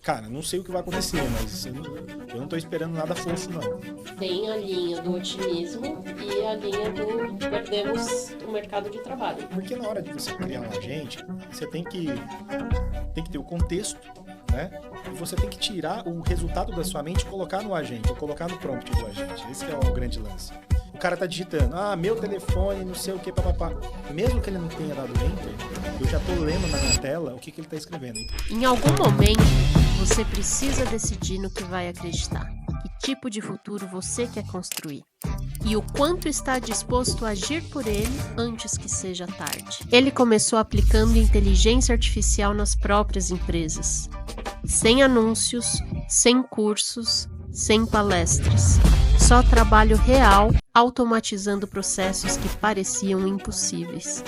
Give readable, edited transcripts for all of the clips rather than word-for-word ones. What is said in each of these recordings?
cara, não sei o que vai acontecer, mas eu não tô esperando nada fofo, não. Tem a linha do otimismo e a linha do perdemos o mercado de trabalho. Porque na hora de você criar um agente, você tem que ter o contexto, né? E você tem que tirar o resultado da sua mente e colocar no agente, ou colocar no prompt do agente. Esse que é o grande lance. O cara tá digitando, meu telefone, não sei o que, papapá. Mesmo que ele não tenha dado enter, eu já tô lendo na minha tela o que ele tá escrevendo. Em algum momento, você precisa decidir no que vai acreditar, que tipo de futuro você quer construir e o quanto está disposto a agir por ele antes que seja tarde. Ele começou aplicando inteligência artificial nas próprias empresas, sem anúncios, sem cursos, sem palestras, só trabalho real, automatizando processos que pareciam impossíveis.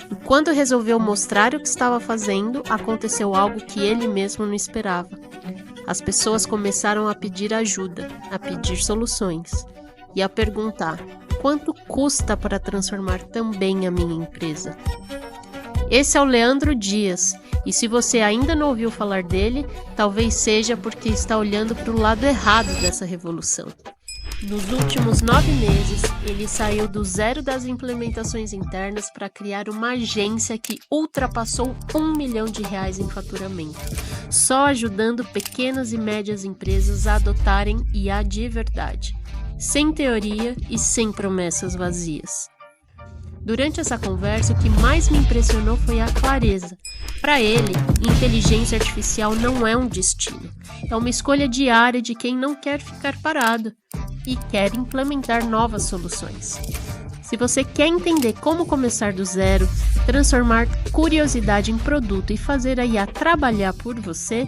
E quando resolveu mostrar o que estava fazendo, aconteceu algo que ele mesmo não esperava. As pessoas começaram a pedir ajuda, a pedir soluções e a perguntar: quanto custa para transformar também a minha empresa? Esse é o Leandro Dias, e se você ainda não ouviu falar dele, talvez seja porque está olhando para o lado errado dessa revolução. Nos últimos 9 meses, ele saiu do zero das implementações internas para criar uma agência que ultrapassou R$ 1 milhão em faturamento, só ajudando pequenas e médias empresas a adotarem IA de verdade, sem teoria e sem promessas vazias. Durante essa conversa, o que mais me impressionou foi a clareza. Para ele, inteligência artificial não é um destino, é uma escolha diária de quem não quer ficar parado e quer implementar novas soluções. Se você quer entender como começar do zero, transformar curiosidade em produto e fazer a IA trabalhar por você,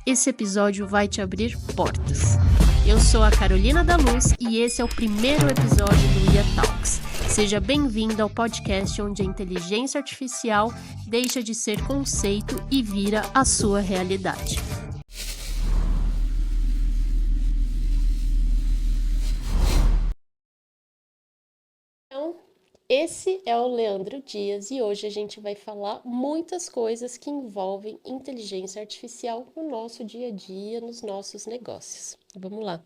esse episódio vai te abrir portas. Eu sou a Carolina da Luz e esse é o primeiro episódio do IA Talks. Seja bem-vindo ao podcast onde a inteligência artificial deixa de ser conceito e vira a sua realidade. Então, esse é o Leandro Dias e hoje a gente vai falar muitas coisas que envolvem inteligência artificial no nosso dia a dia, nos nossos negócios. Vamos lá.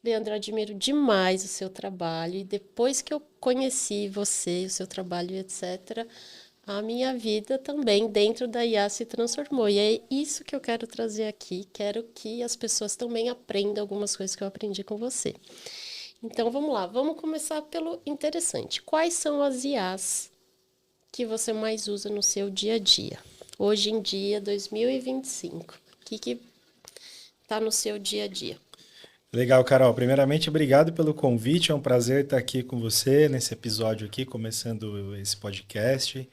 Leandro, eu admiro demais o seu trabalho e depois que eu conheci você, o seu trabalho, etc., a minha vida também dentro da IA se transformou. E é isso que eu quero trazer aqui. Quero que as pessoas também aprendam algumas coisas que eu aprendi com você. Então vamos lá, vamos começar pelo interessante. Quais são as IAs que você mais usa no seu dia a dia? Hoje em dia, 2025, o que está no seu dia a dia? Legal, Carol. Primeiramente, obrigado pelo convite. É um prazer estar aqui com você nesse episódio aqui, começando esse podcast.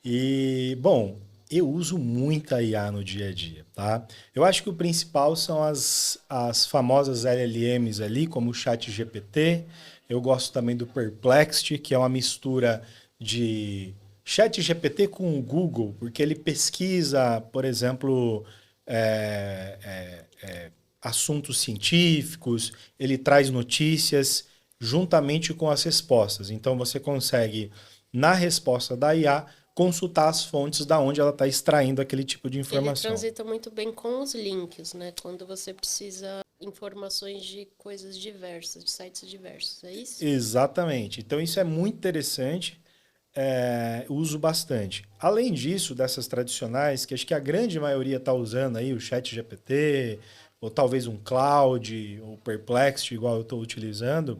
E, bom, eu uso muita IA no dia a dia, tá? Eu acho que o principal são as famosas LLMs ali, como o ChatGPT. Eu gosto também do Perplexity, que é uma mistura de ChatGPT com o Google, porque ele pesquisa, por exemplo, é, é, é, assuntos científicos, ele traz notícias juntamente com as respostas. Então você consegue, na resposta da IA, consultar as fontes da onde ela está extraindo aquele tipo de Ele informação. transita muito bem com os links, né? Quando você precisa informações de coisas diversas, de sites diversos, é isso? Exatamente. Então isso é muito interessante, uso bastante. Além disso, dessas tradicionais, que acho que a grande maioria está usando aí, o ChatGPT, ou talvez um Cloud, ou Perplexity, igual eu estou utilizando,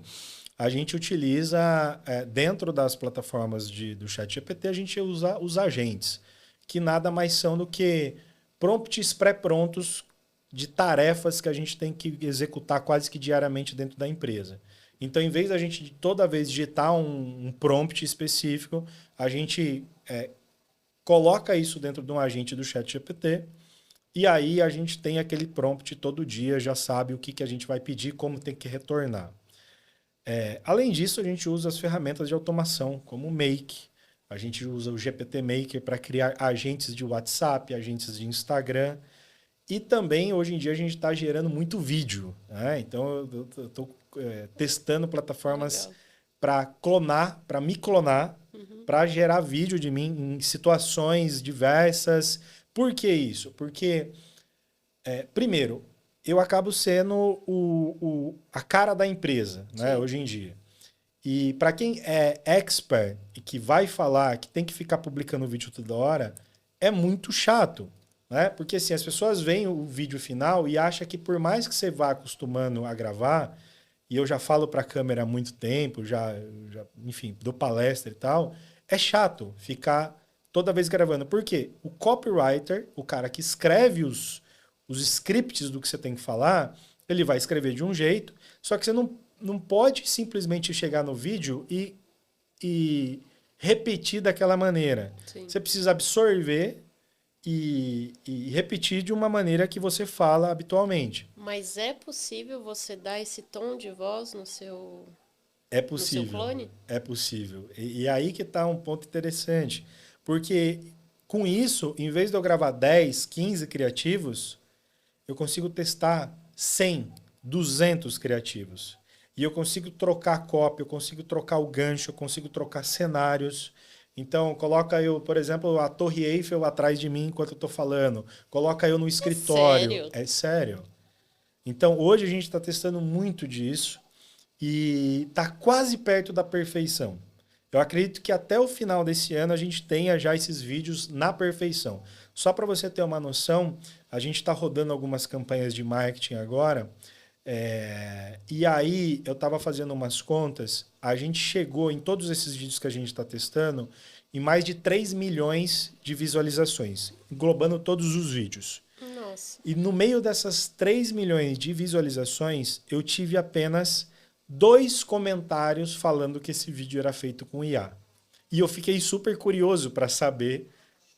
a gente utiliza, dentro das plataformas do ChatGPT, a gente usa os agentes, que nada mais são do que prompts pré-prontos de tarefas que a gente tem que executar quase que diariamente dentro da empresa. Então, em vez da gente toda vez digitar um prompt específico, a gente coloca isso dentro de um agente do ChatGPT e aí a gente tem aquele prompt todo dia, já sabe o que a gente vai pedir, como tem que retornar. Além disso, a gente usa as ferramentas de automação, como o Make. A gente usa o GPT Maker para criar agentes de WhatsApp, agentes de Instagram. E também, hoje em dia, a gente está gerando muito vídeo, né? Então, eu estou testando plataformas Legal. para clonar, para me clonar, Uhum. para gerar vídeo de mim em situações diversas. Por que isso? Porque Primeiro, eu acabo sendo a cara da empresa, né, Sim. hoje em dia. E para quem é expert e que vai falar, que tem que ficar publicando vídeo toda hora, é muito chato, né? Porque assim, as pessoas veem o vídeo final e acham que por mais que você vá acostumando a gravar, e eu já falo para a câmera há muito tempo, enfim, dou palestra e tal, é chato ficar toda vez gravando. Por quê? O copywriter, o cara que escreve os scripts do que você tem que falar, ele vai escrever de um jeito, só que você não pode simplesmente chegar no vídeo e repetir daquela maneira. Sim. Você precisa absorver e repetir de uma maneira que você fala habitualmente. Mas é possível você dar esse tom de voz no seu É seu possível. clone? É possível. E aí que está um ponto interessante. Porque com isso, em vez de eu gravar 10, 15 criativos, eu consigo testar 100, 200 criativos. E eu consigo trocar cópia, eu consigo trocar o gancho, eu consigo trocar cenários. Então, coloca eu, por exemplo, a Torre Eiffel atrás de mim enquanto eu estou falando. Coloca eu no escritório. sério? É sério. Então, hoje a gente está testando muito disso e está quase perto da perfeição. Eu acredito que até o final desse ano a gente tenha já esses vídeos na perfeição. Só para você ter uma noção, a gente está rodando algumas campanhas de marketing agora. E aí eu estava fazendo umas contas, a gente chegou em todos esses vídeos que a gente está testando em mais de 3 milhões de visualizações, englobando todos os vídeos. Nossa. E no meio dessas 3 milhões de visualizações, eu tive apenas 2 comentários falando que esse vídeo era feito com IA. E eu fiquei super curioso para saber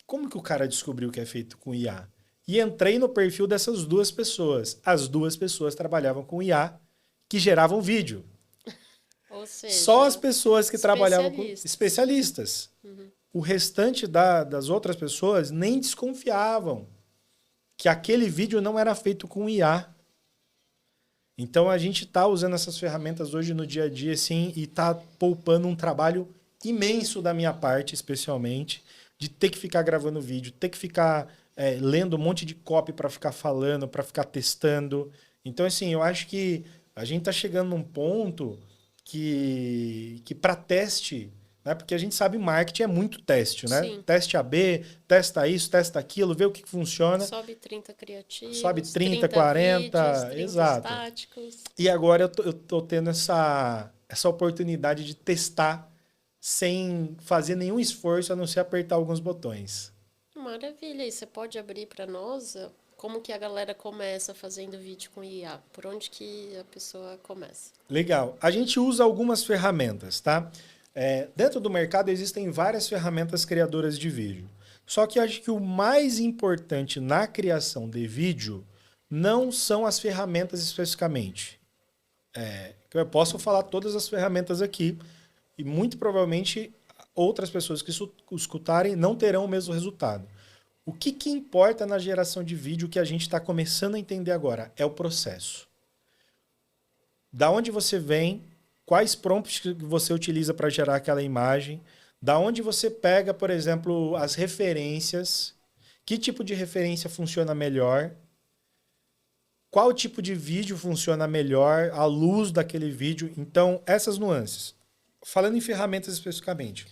como que o cara descobriu que é feito com IA. E entrei no perfil dessas 2 pessoas. As 2 pessoas trabalhavam com IA que geravam vídeo. Ou seja, Só as pessoas que trabalhavam com especialistas. especialistas. O restante das outras pessoas nem desconfiavam que aquele vídeo não era feito com IA. Então a gente está usando essas ferramentas hoje no dia a dia, assim, e está poupando um trabalho imenso da minha parte, especialmente, de ter que ficar gravando vídeo, ter que ficar lendo um monte de copy para ficar falando, para ficar testando. Então, assim, eu acho que a gente está chegando num ponto que para teste, né? Porque a gente sabe marketing é muito teste, né? Sim. Teste AB, testa isso, testa aquilo, vê o que funciona. Sobe 30 criativos, Sobe 30, 40, vídeos, 30 exato. estáticos. E agora eu tô tendo essa oportunidade de testar sem fazer nenhum esforço, a não ser apertar alguns botões. Maravilha. E você pode abrir para nós como que a galera começa fazendo vídeo com IA? Por onde que a pessoa começa? Legal. A gente usa algumas ferramentas, tá? Dentro do mercado existem várias ferramentas criadoras de vídeo. Só que eu acho que o mais importante na criação de vídeo não são as ferramentas especificamente. Eu posso falar todas as ferramentas aqui e muito provavelmente outras pessoas que escutarem não terão o mesmo resultado. O que importa na geração de vídeo que a gente está começando a entender agora é o processo. Da onde você vem, quais prompts que você utiliza para gerar aquela imagem, da onde você pega, por exemplo, as referências, que tipo de referência funciona melhor, qual tipo de vídeo funciona melhor, a luz daquele vídeo. Então, essas nuances. Falando em ferramentas especificamente.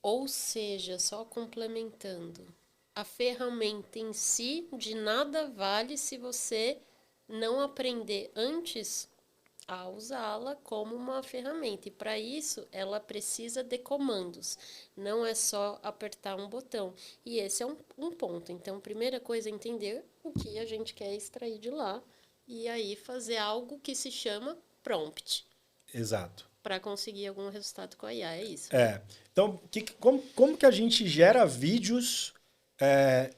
Ou seja, só complementando, a ferramenta em si de nada vale se você não aprender antes a usá-la como uma ferramenta. E para isso, ela precisa de comandos. Não é só apertar um botão. E esse é um ponto. Então, a primeira coisa é entender o que a gente quer extrair de lá. E aí fazer algo que se chama prompt. Exato. Para conseguir algum resultado com a IA, é isso? Então, como que a gente gera vídeos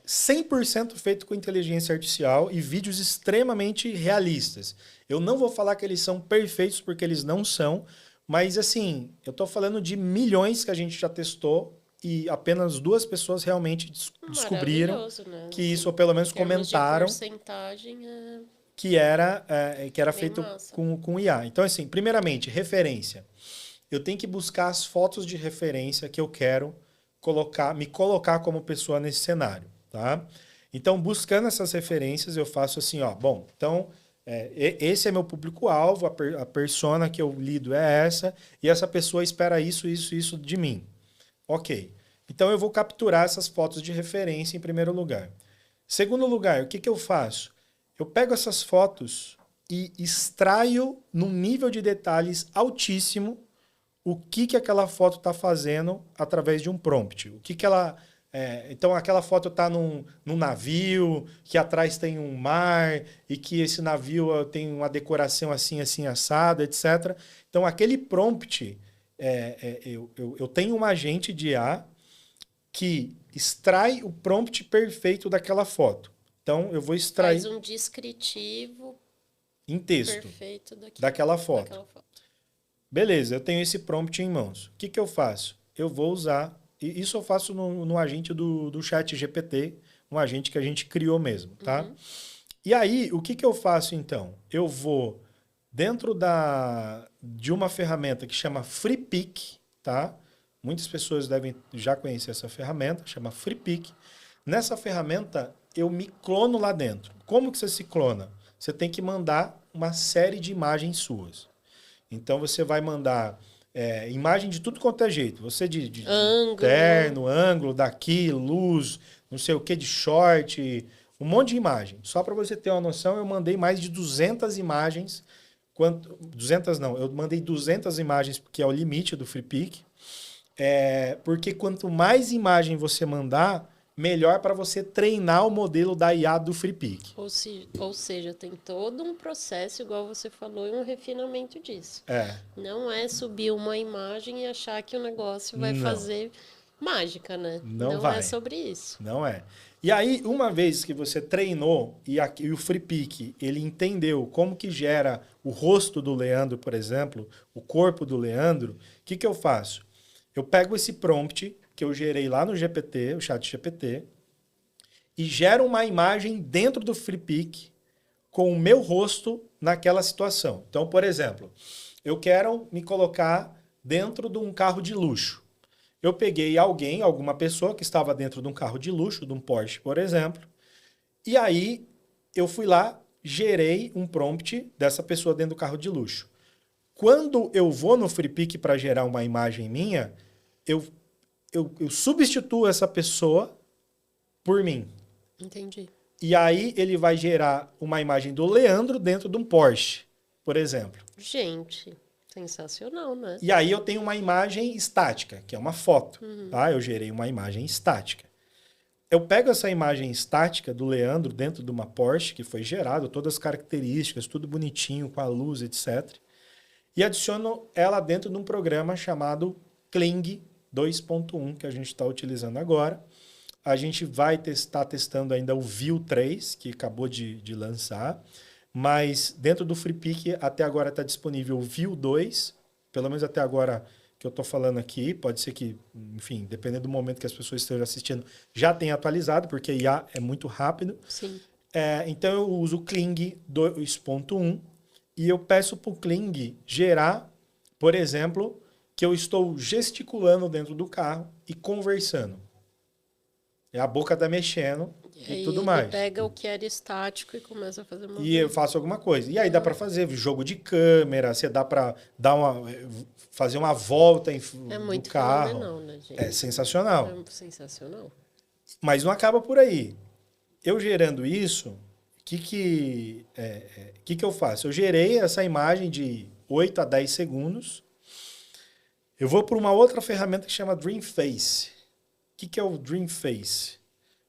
100% feito com inteligência artificial e vídeos extremamente realistas? Eu não vou falar que eles são perfeitos, porque eles não são, mas assim, eu estou falando de milhões que a gente já testou e apenas 2 pessoas realmente descobriram né? que isso, ou pelo menos Em termos comentaram, de porcentagem, que era feito massa. com IA. Então, assim, primeiramente, referência. Eu tenho que buscar as fotos de referência que eu quero me colocar como pessoa nesse cenário, tá? Então, buscando essas referências, eu faço assim, ó, bom, então, esse é meu público-alvo, a persona que eu lido é essa, e essa pessoa espera isso, isso, isso de mim. Ok. Então, eu vou capturar essas fotos de referência em primeiro lugar. Segundo lugar, o que, que eu faço? Eu pego essas fotos e extraio num nível de detalhes altíssimo o que, que aquela foto está fazendo através de um prompt. O que, que ela... então, aquela foto está num navio, que atrás tem um mar, e que esse navio tem uma decoração assim, assim, assada, etc. Então, aquele prompt, eu tenho um agente de IA que extrai o prompt perfeito daquela foto. Então, eu vou extrair... Faz um descritivo em texto perfeito daquela foto. Beleza, eu tenho esse prompt em mãos. O que, que eu faço? Eu vou usar... Isso eu faço no agente do chat GPT, um agente que a gente criou mesmo, tá? Uhum. E aí, o que, que eu faço então? Eu vou dentro de uma ferramenta que chama FreePic, tá? Muitas pessoas devem já conhecer essa ferramenta, chama FreePic. Nessa ferramenta, eu me clono lá dentro. Como que você se clona? Você tem que mandar uma série de imagens suas. Então, você vai mandar imagem de tudo quanto é jeito. Você de ângulo, terno, ângulo, daqui, luz, não sei o que, de short, um monte de imagem. Só para você ter uma noção, eu mandei mais de 200 imagens. 200 não, eu mandei 200 imagens, que é o limite do FreePic. Porque quanto mais imagem você mandar, melhor para você treinar o modelo da IA do FreePic. Ou seja, tem todo um processo, igual você falou, e um refinamento disso. Não é subir uma imagem e achar que o negócio vai fazer mágica, né? Não vai. É sobre isso. Não é. E aí, uma vez que você treinou e o FreePic, ele entendeu como que gera o rosto do Leandro, por exemplo, o corpo do Leandro, o que, que eu faço? Eu pego esse prompt que eu gerei lá no GPT, o chat GPT, e gero uma imagem dentro do FreePic com o meu rosto naquela situação. Então, por exemplo, eu quero me colocar dentro de um carro de luxo. Eu peguei alguma pessoa que estava dentro de um carro de luxo, de um Porsche, por exemplo, e aí eu fui lá, gerei um prompt dessa pessoa dentro do carro de luxo. Quando eu vou no FreePic para gerar uma imagem minha, eu substituo essa pessoa por mim. Entendi. E aí ele vai gerar uma imagem do Leandro dentro de um Porsche, por exemplo. Gente, sensacional, né? E aí eu tenho uma imagem estática, que é uma foto. Tá? Eu gerei uma imagem estática. Eu pego essa imagem estática do Leandro dentro de uma Porsche, que foi gerado, todas as características, tudo bonitinho, com a luz, etc. E adiciono ela dentro de um programa chamado Kling 2.1, que a gente está utilizando agora. A gente vai estar testando ainda o View 3, que acabou de lançar. Mas dentro do FreePic, até agora está disponível o View 2, pelo menos até agora que eu estou falando aqui. Pode ser que, enfim, dependendo do momento que as pessoas estejam assistindo, já tenha atualizado, porque IA é muito rápido. Sim. Então eu uso o Kling 2.1 e eu peço para o Kling gerar, por exemplo, que eu estou gesticulando dentro do carro e conversando. A boca está mexendo e tudo mais. Ele pega o que era estático e começa a fazer uma... E eu faço alguma coisa. E aí dá para fazer jogo de câmera, você dá para fazer uma volta no carro. Fenomenal, né, gente? É sensacional. É sensacional. Mas não acaba por aí. Eu gerando isso, o que eu faço? Eu gerei essa imagem de 8 a 10 segundos. Eu vou para uma outra ferramenta que chama Dreamface. O que é o Dreamface?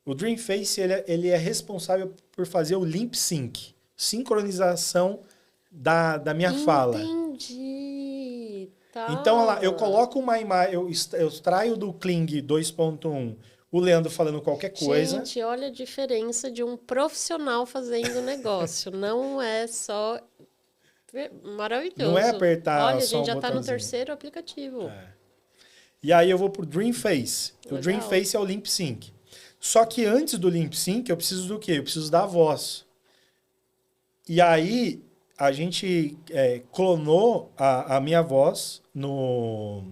O Dreamface ele é responsável por fazer o lip sync, sincronização da minha fala. Entendi. Tá. Então, olha lá, eu coloco uma imagem, eu extraio do Kling 2.1 o Leandro falando qualquer coisa. Gente, olha a diferença de um profissional fazendo negócio. Não é só... Maravilhoso. Não é apertar olha, a só gente já um está no botãozinho. terceiro aplicativo. E aí eu vou pro Dreamface. Legal. O Dreamface é o lip sync. Só que antes do lip sync, eu preciso do quê? Eu preciso da voz. E aí a gente clonou a minha voz no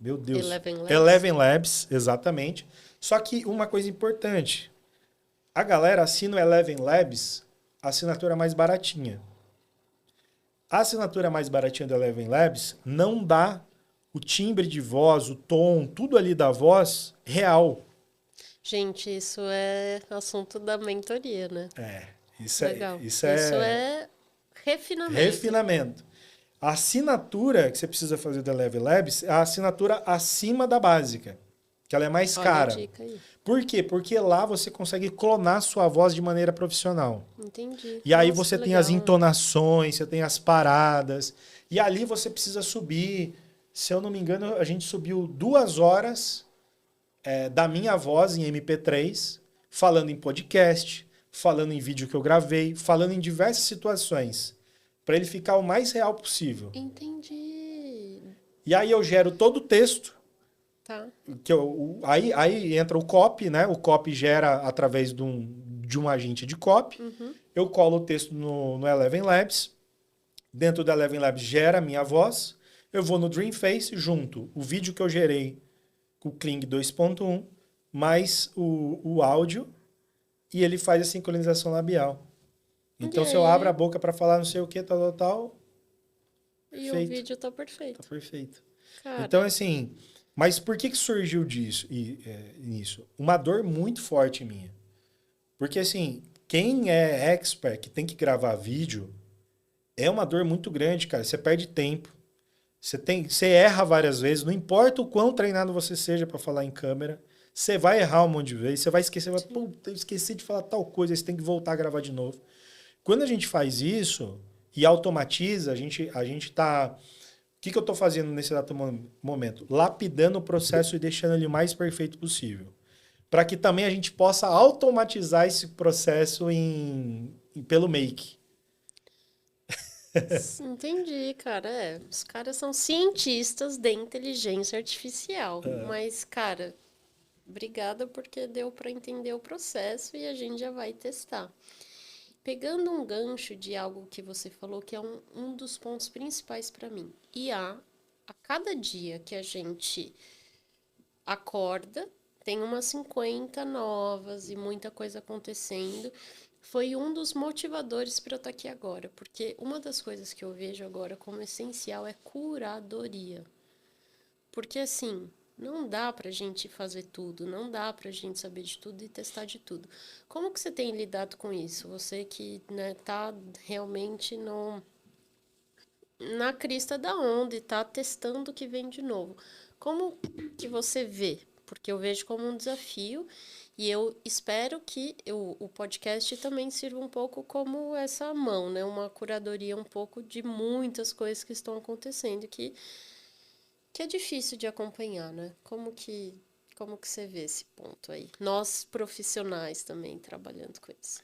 Meu Deus. Eleven Labs. Eleven Labs, exatamente. Só que uma coisa importante. A galera assina o Eleven Labs, a assinatura mais baratinha. A assinatura mais baratinha do Eleven Labs não dá o timbre de voz, o tom, tudo ali da voz real. Gente, isso é assunto da mentoria, né? Isso Legal. Isso Isso é refinamento. refinamento. A assinatura que você precisa fazer do Eleven Labs é a assinatura acima da básica, que ela é mais Olha a cara. dica aí. Por quê? Porque lá você consegue clonar sua voz de maneira profissional. Entendi. E aí Nossa, você que tem as legal. entonações, você tem as paradas. E ali você precisa subir. Se eu não me engano, a gente subiu 2 horas da minha voz em MP3, falando em podcast, falando em vídeo que eu gravei, falando em diversas situações, para ele ficar o mais real possível. Entendi. E aí eu gero todo o texto, Tá. aí entra o copy, né? O copy gera através de um agente de copy. Eu colo o texto no Eleven Labs. Dentro do Eleven Labs gera a minha voz. Eu vou no Dreamface, junto o vídeo que eu gerei com o Kling 2.1, mais o áudio, e ele faz a sincronização labial. Então, se eu abro a boca para falar não sei o que, tal, E o vídeo tá perfeito. tá perfeito. Cara, Então, assim, mas por que surgiu isso? Uma dor muito forte minha. Porque, assim, quem é expert, que tem que gravar vídeo, é uma dor muito grande, cara. Você perde tempo. Você erra várias vezes, não importa o quão treinado você seja para falar em câmera, você vai errar um monte de vezes, você vai esquecer, puta, eu esqueci de falar tal coisa, aí você tem que voltar a gravar de novo. Quando a gente faz isso e automatiza, a gente tá... O que eu estou fazendo nesse exato momento? Lapidando o processo e deixando ele o mais perfeito possível. Para que também a gente possa automatizar esse processo pelo Make. entendi, cara. Os caras são cientistas de inteligência artificial. Mas, cara, obrigada porque deu para entender o processo e a gente já vai testar. Pegando um gancho de algo que você falou, que é um dos pontos principais para mim. IA, a cada dia que a gente acorda, tem umas 50 novas e muita coisa acontecendo. Foi um dos motivadores para eu estar aqui agora, porque uma das coisas que eu vejo agora como essencial é curadoria. Porque assim, não dá pra gente fazer tudo, não dá pra gente saber de tudo e testar de tudo. Como que você tem lidado com isso? Você que, né, tá realmente na crista da onda e tá testando o que vem de novo. Como que você vê? Porque eu vejo como um desafio e eu espero que o podcast também sirva um pouco como essa mão, né? Uma curadoria um pouco de muitas coisas que estão acontecendo que é difícil de acompanhar, né? Como que você vê esse ponto aí? Nós profissionais também trabalhando com isso.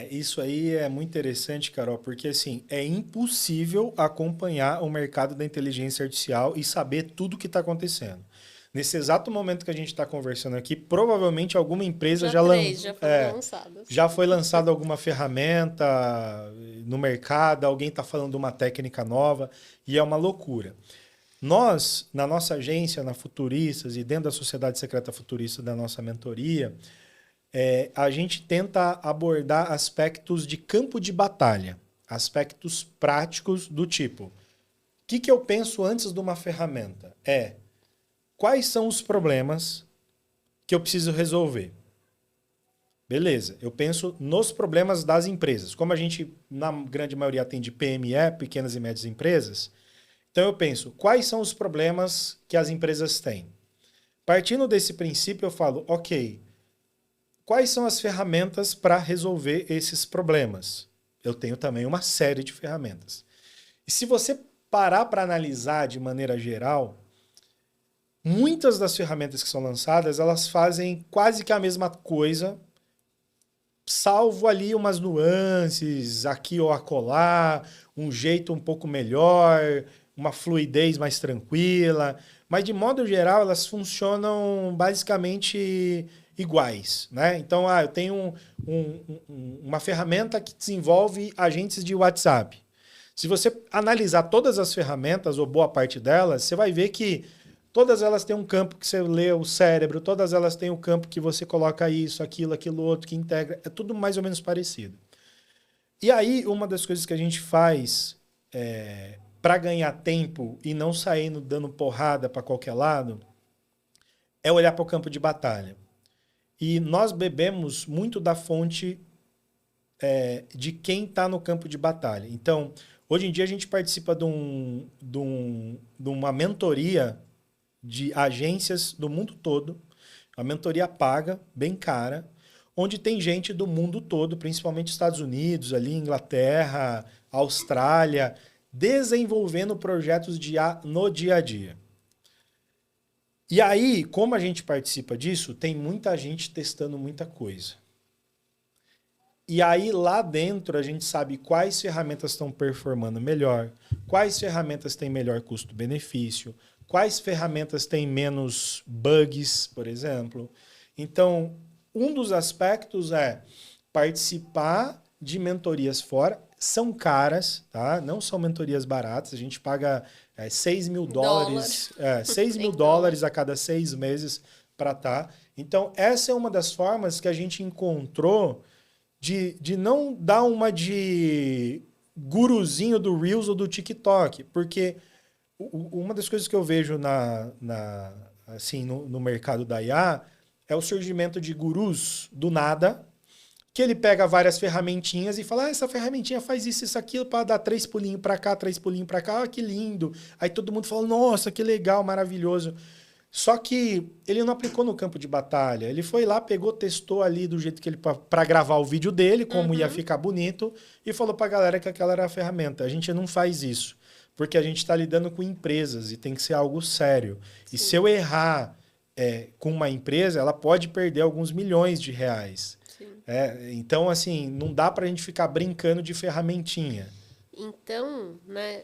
Isso aí é muito interessante, Carol, porque assim, é impossível acompanhar o mercado da inteligência artificial e saber tudo o que está acontecendo. Nesse exato momento que a gente está conversando aqui, provavelmente alguma empresa já foi lançada alguma ferramenta no mercado, alguém está falando de uma técnica nova e é uma loucura. Nós, na nossa agência, na Futuristas e dentro da Sociedade Secreta Futurista da nossa mentoria, a gente tenta abordar aspectos de campo de batalha, aspectos práticos do tipo, o que eu penso antes de uma ferramenta? Quais são os problemas que eu preciso resolver? Beleza, eu penso nos problemas das empresas. Como a gente, na grande maioria, atende PME, pequenas e médias empresas, então eu penso, quais são os problemas que as empresas têm? Partindo desse princípio, eu falo, ok, quais são as ferramentas para resolver esses problemas? Eu tenho também uma série de ferramentas. E se você parar para analisar de maneira geral, muitas das ferramentas que são lançadas, elas fazem quase que a mesma coisa, salvo ali umas nuances, aqui ou acolá, um jeito um pouco melhor, uma fluidez mais tranquila, mas de modo geral elas funcionam basicamente iguais, né? Então, eu tenho uma ferramenta que desenvolve agentes de WhatsApp. Se você analisar todas as ferramentas, ou boa parte delas, você vai ver que Todas elas têm um campo que você lê o cérebro, todas elas têm um campo que você coloca isso, aquilo outro, que integra. É tudo mais ou menos parecido. E aí, uma das coisas que a gente faz para ganhar tempo e não sair dando porrada para qualquer lado é olhar para o campo de batalha. E nós bebemos muito da fonte de quem está no campo de batalha. Então, hoje em dia a gente participa de uma mentoria de agências do mundo todo, uma mentoria paga, bem cara, onde tem gente do mundo todo, principalmente Estados Unidos, ali, Inglaterra, Austrália, desenvolvendo projetos de IA no dia a dia. E aí, como a gente participa disso, tem muita gente testando muita coisa. E aí, lá dentro, a gente sabe quais ferramentas estão performando melhor, quais ferramentas têm melhor custo-benefício, quais ferramentas têm menos bugs, por exemplo. Então, um dos aspectos é participar de mentorias fora. São caras, tá? Não são mentorias baratas. A gente paga $6 mil, $6 mil a cada 6 meses para estar. Então, essa é uma das formas que a gente encontrou de não dar uma de guruzinho do Reels ou do TikTok, porque uma das coisas que eu vejo assim, no mercado da IA é o surgimento de gurus do nada, que ele pega várias ferramentinhas e fala, essa ferramentinha faz isso, aquilo, para dar 3 pulinhos para cá, 3 pulinhos para cá, que lindo. Aí todo mundo fala, nossa, que legal, maravilhoso. Só que ele não aplicou no campo de batalha. Ele foi lá, pegou, testou ali do jeito que ele... para gravar o vídeo dele, como ia ficar bonito, e falou pra galera que aquela era a ferramenta. A gente não faz isso, porque a gente está lidando com empresas e tem que ser algo sério. Sim. E se eu errar com uma empresa, ela pode perder alguns milhões de reais. Então, assim, não dá pra gente ficar brincando de ferramentinha. Então, né,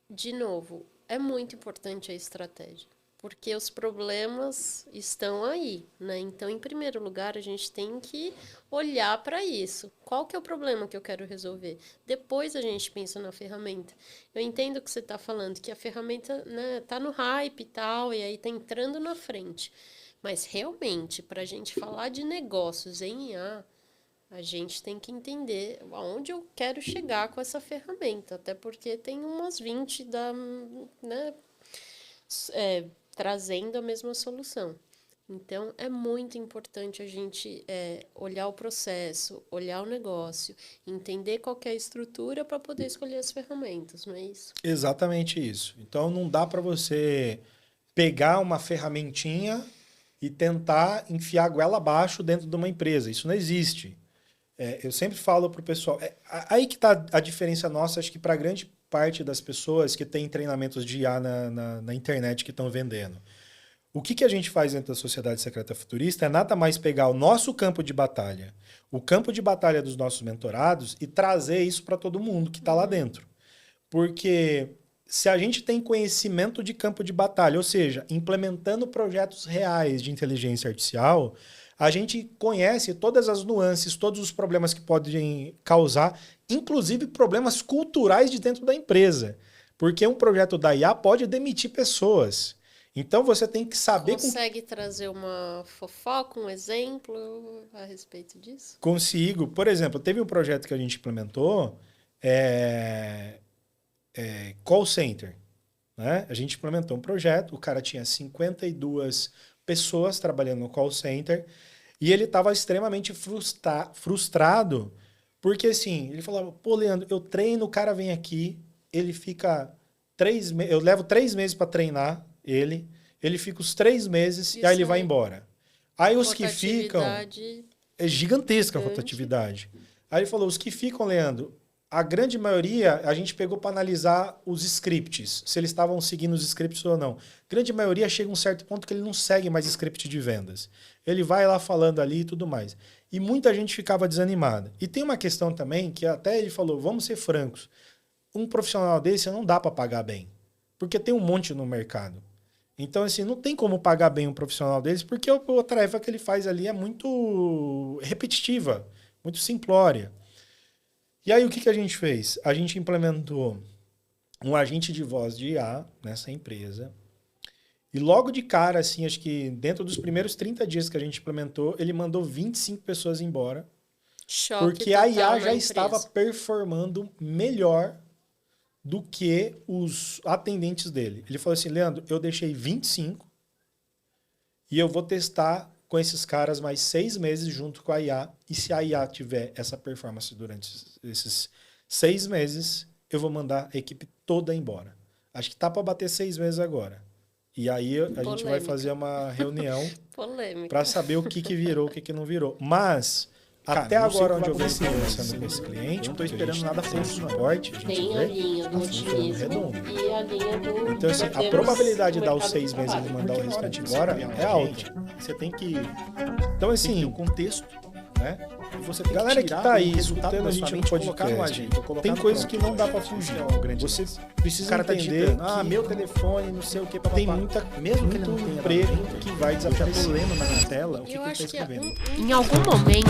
de novo, é muito importante a estratégia. Porque os problemas estão aí, né? Então, em primeiro lugar, a gente tem que olhar para isso. Qual que é o problema que eu quero resolver? Depois a gente pensa na ferramenta. Eu entendo que você está falando, que a ferramenta, né, tá no hype e tal, e aí tá entrando na frente. Mas, realmente, para a gente falar de negócios em IA, a gente tem que entender aonde eu quero chegar com essa ferramenta. Até porque tem umas 20 trazendo a mesma solução. Então, é muito importante a gente olhar o processo, olhar o negócio, entender qual que é a estrutura para poder escolher as ferramentas, não é isso? Exatamente isso. Então, não dá para você pegar uma ferramentinha e tentar enfiar a goela abaixo dentro de uma empresa. Isso não existe. Eu sempre falo para o pessoal... aí que está a diferença nossa, acho que para grande parte das pessoas que têm treinamentos de IA na internet que estão vendendo. O que a gente faz dentro da Sociedade Secreta Futurista é nada mais pegar o nosso campo de batalha, o campo de batalha dos nossos mentorados e trazer isso para todo mundo que está lá dentro. Porque se a gente tem conhecimento de campo de batalha, ou seja, implementando projetos reais de inteligência artificial, a gente conhece todas as nuances, todos os problemas que podem causar, inclusive problemas culturais de dentro da empresa. Porque um projeto da IA pode demitir pessoas. Então você tem que saber... Consegue trazer uma fofoca, um exemplo a respeito disso? Consigo. Por exemplo, teve um projeto que a gente implementou, call center. Né? A gente implementou um projeto, o cara tinha 52 pessoas trabalhando no call center e ele estava extremamente frustrado porque, assim, ele falava, pô, Leandro, eu treino, o cara vem aqui, ele fica 3 meses, eu levo 3 meses para treinar ele fica os 3 meses e aí ele vai embora. Aí os que ficam... É gigantesca a rotatividade. Aí ele falou, os que ficam, Leandro, a grande maioria, a gente pegou para analisar os scripts, se eles estavam seguindo os scripts ou não. A grande maioria chega a um certo ponto que ele não segue mais script de vendas. Ele vai lá falando ali e tudo mais. E muita gente ficava desanimada. E tem uma questão também que até ele falou, vamos ser francos, um profissional desse não dá para pagar bem, porque tem um monte no mercado. Então, assim, não tem como pagar bem um profissional deles, porque a tarefa que ele faz ali é muito repetitiva, muito simplória. E aí, o que a gente fez? A gente implementou um agente de voz de IA nessa empresa E logo de cara, assim, acho que dentro dos primeiros 30 dias que a gente implementou, ele mandou 25 pessoas embora. Choque Porque a IA total já na estava empresa. performando melhor do que os atendentes dele. Ele falou assim, Leandro, eu deixei 25 e eu vou testar com esses caras mais 6 meses junto com a IA. E se a IA tiver essa performance durante esses 6 meses, eu vou mandar a equipe toda embora. Acho que tá para bater 6 meses agora. E aí a gente vai Polêmica. fazer uma reunião Polêmica. para saber o que virou, o que não virou. Mas, Cara, até não sei agora o que onde eu vai venho acontecer, conversando com esse cliente, eu não tô porque a esperando gente nada tem funcionar. suporte, a gente Tem a vê, linha do tá funcionando otimismo redondo. e a linha do... Então, assim, a perdemos probabilidade de dar o os mercado 6 de meses de trabalho. mandar o Porque na hora restante de você embora criar um é alta. agente, você tem que Então, ter assim, o contexto, né? e você tem Galera que que tirar tá aí o resultado escutando da a sua gente no mente e colocar no podcast, agente, ou colocar tem no coisas prompt. que não dá pra fugir. Esse é o grande Você lance. precisa O cara tá entender digitando, que meu telefone, não sei o que, tem mesmo que ele não tenha emprego que vai eu já tô desaparecer. lendo na minha tela o que Eu ele tá acho que é escrevendo. Em algum momento,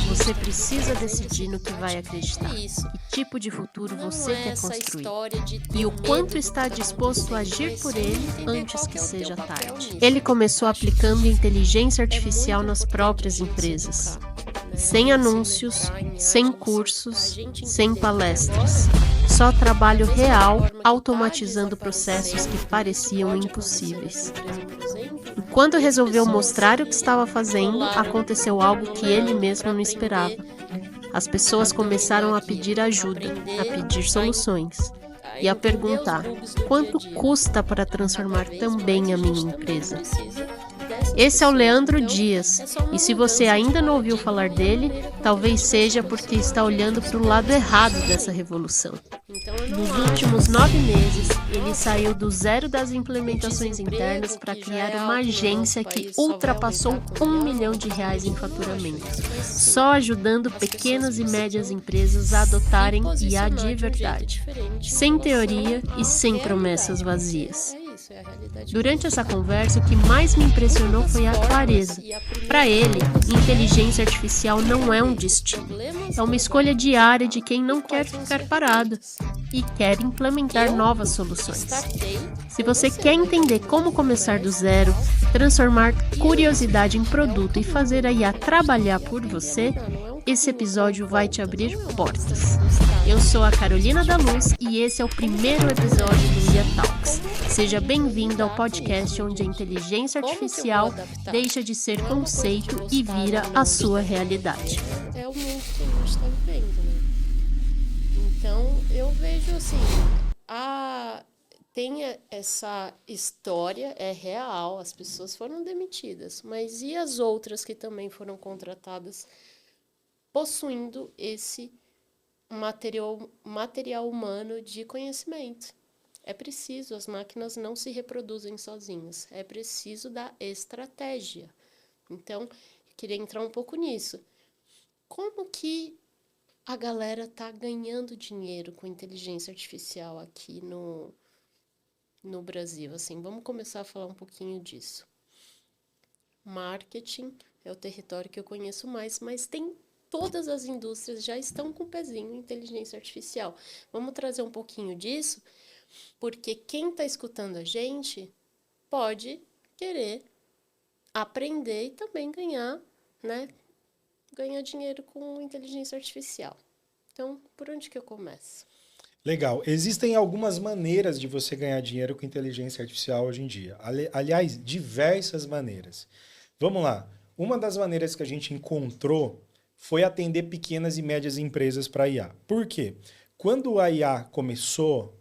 você precisa decidir no que vai acreditar. Isso. Que tipo de futuro Não você é quer essa construir. história de ter E o medo quanto do está que tá disposto a acontecendo, agir por mas sim ele entender antes qual que é o teu seja papel tarde. nisso. Ele começou Acho aplicando que inteligência é artificial muito nas importante próprias a gente se empresas. educar, né? Sem Se anúncios, entrar em sem agência, a cursos, gente sem entender que palestras. agora, Só trabalho da mesma real, forma que tá automatizando processos que desaparecendo, pareciam pode acontecer impossíveis. nessa empresa, por exemplo, Quando as resolveu pessoas mostrar o que estava fazendo, colaram aconteceu algo no que ele Leandro mesmo pra não aprender esperava. As pessoas começaram a pedir ajuda, a pedir soluções e a perguntar: quanto custa para transformar também a minha empresa? Esse é o Leandro Dias, e se você ainda não ouviu falar dele, talvez seja porque está olhando para o lado errado dessa revolução. Nos últimos 9 meses, ele saiu do zero das implementações internas para criar uma agência que ultrapassou R$1 milhão em faturamento, só ajudando pequenas e médias empresas a adotarem IA de verdade, sem teoria e sem promessas vazias. Durante essa conversa, o que mais me impressionou foi a clareza. Para ele, inteligência artificial não é um destino, é uma escolha diária de quem não quer ficar parado e quer implementar novas soluções. Se você quer entender como começar do zero, transformar curiosidade em produto e fazer a IA trabalhar por você, esse episódio vai te abrir portas. Eu sou a Carolina da Luz e esse é o primeiro episódio do IA Talks. Seja bem-vindo ao podcast onde a inteligência artificial deixa de ser conceito e vira a sua realidade. É o mundo que a gente está vivendo, né? Então, eu vejo assim, tem essa história, é real, as pessoas foram demitidas, mas e as outras que também foram contratadas possuindo esse material humano de conhecimento? É preciso, as máquinas não se reproduzem sozinhas, é preciso da estratégia. Então, eu queria entrar um pouco nisso. Como que a galera está ganhando dinheiro com inteligência artificial aqui no Brasil? Assim, vamos começar a falar um pouquinho disso. Marketing é o território que eu conheço mais, mas todas as indústrias já estão com um pezinho em inteligência artificial. Vamos trazer um pouquinho disso, porque quem está escutando a gente pode querer aprender e também ganhar, né? Ganhar dinheiro com inteligência artificial. Então, por onde que eu começo? Legal. Existem algumas maneiras de você ganhar dinheiro com inteligência artificial hoje em dia. Aliás, diversas maneiras. Vamos lá. Uma das maneiras que a gente encontrou foi atender pequenas e médias empresas para IA. Por quê? Quando a IA começou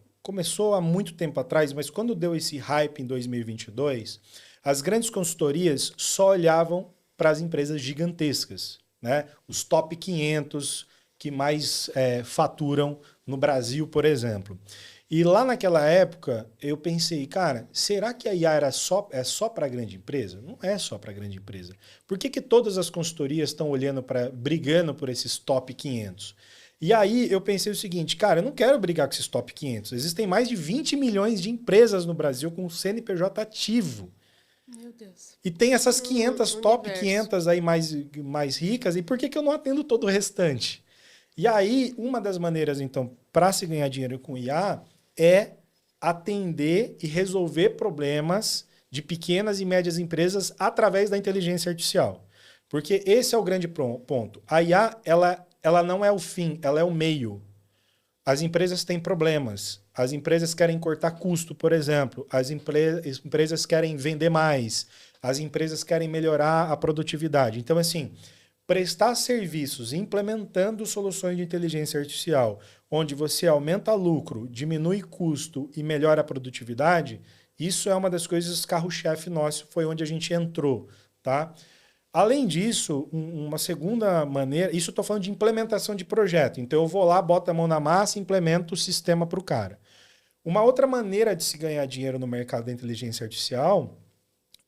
há muito tempo atrás, mas quando deu esse hype em 2022, as grandes consultorias só olhavam para as empresas gigantescas, né? Os top 500 que mais faturam no Brasil, por exemplo. E lá naquela época, eu pensei, cara, será que a IA é só para grande empresa? Não é só para grande empresa. Por que todas as consultorias estão brigando por esses top 500? E aí eu pensei o seguinte, cara, eu não quero brigar com esses top 500. Existem mais de 20 milhões de empresas no Brasil com CNPJ ativo. Meu Deus. E tem essas 500 top universo. 500 aí mais ricas, e por que eu não atendo todo o restante? E aí, uma das maneiras, então, para se ganhar dinheiro com IA é atender e resolver problemas de pequenas e médias empresas através da inteligência artificial. Porque esse é o grande ponto. A IA, ela não é o fim, ela é o meio. As empresas têm problemas. As empresas querem cortar custo, por exemplo. As empresas querem vender mais. As empresas querem melhorar a produtividade. Então, assim, prestar serviços implementando soluções de inteligência artificial, onde você aumenta lucro, diminui custo e melhora a produtividade, isso é uma das coisas carro-chefe nosso, foi onde a gente entrou, tá? Além disso, uma segunda maneira, isso eu estou falando de implementação de projeto, então eu vou lá, boto a mão na massa e implemento o sistema para o cara. Uma outra maneira de se ganhar dinheiro no mercado da inteligência artificial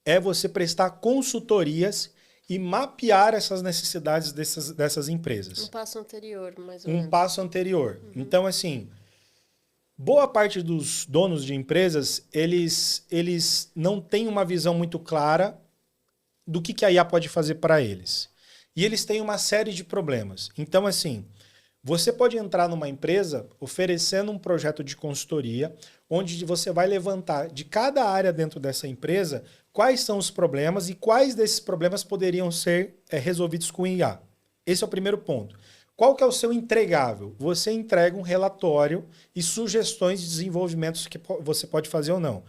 é você prestar consultorias e mapear essas necessidades dessas empresas. Um passo anterior, mais ou menos. Um passo anterior. Então, assim, boa parte dos donos de empresas, eles não têm uma visão muito clara do que a IA pode fazer para eles. E eles têm uma série de problemas. Então, assim, você pode entrar numa empresa oferecendo um projeto de consultoria, onde você vai levantar de cada área dentro dessa empresa quais são os problemas e quais desses problemas poderiam ser resolvidos com IA. Esse é o primeiro ponto. Qual que é o seu entregável? Você entrega um relatório e sugestões de desenvolvimentos que você pode fazer ou não.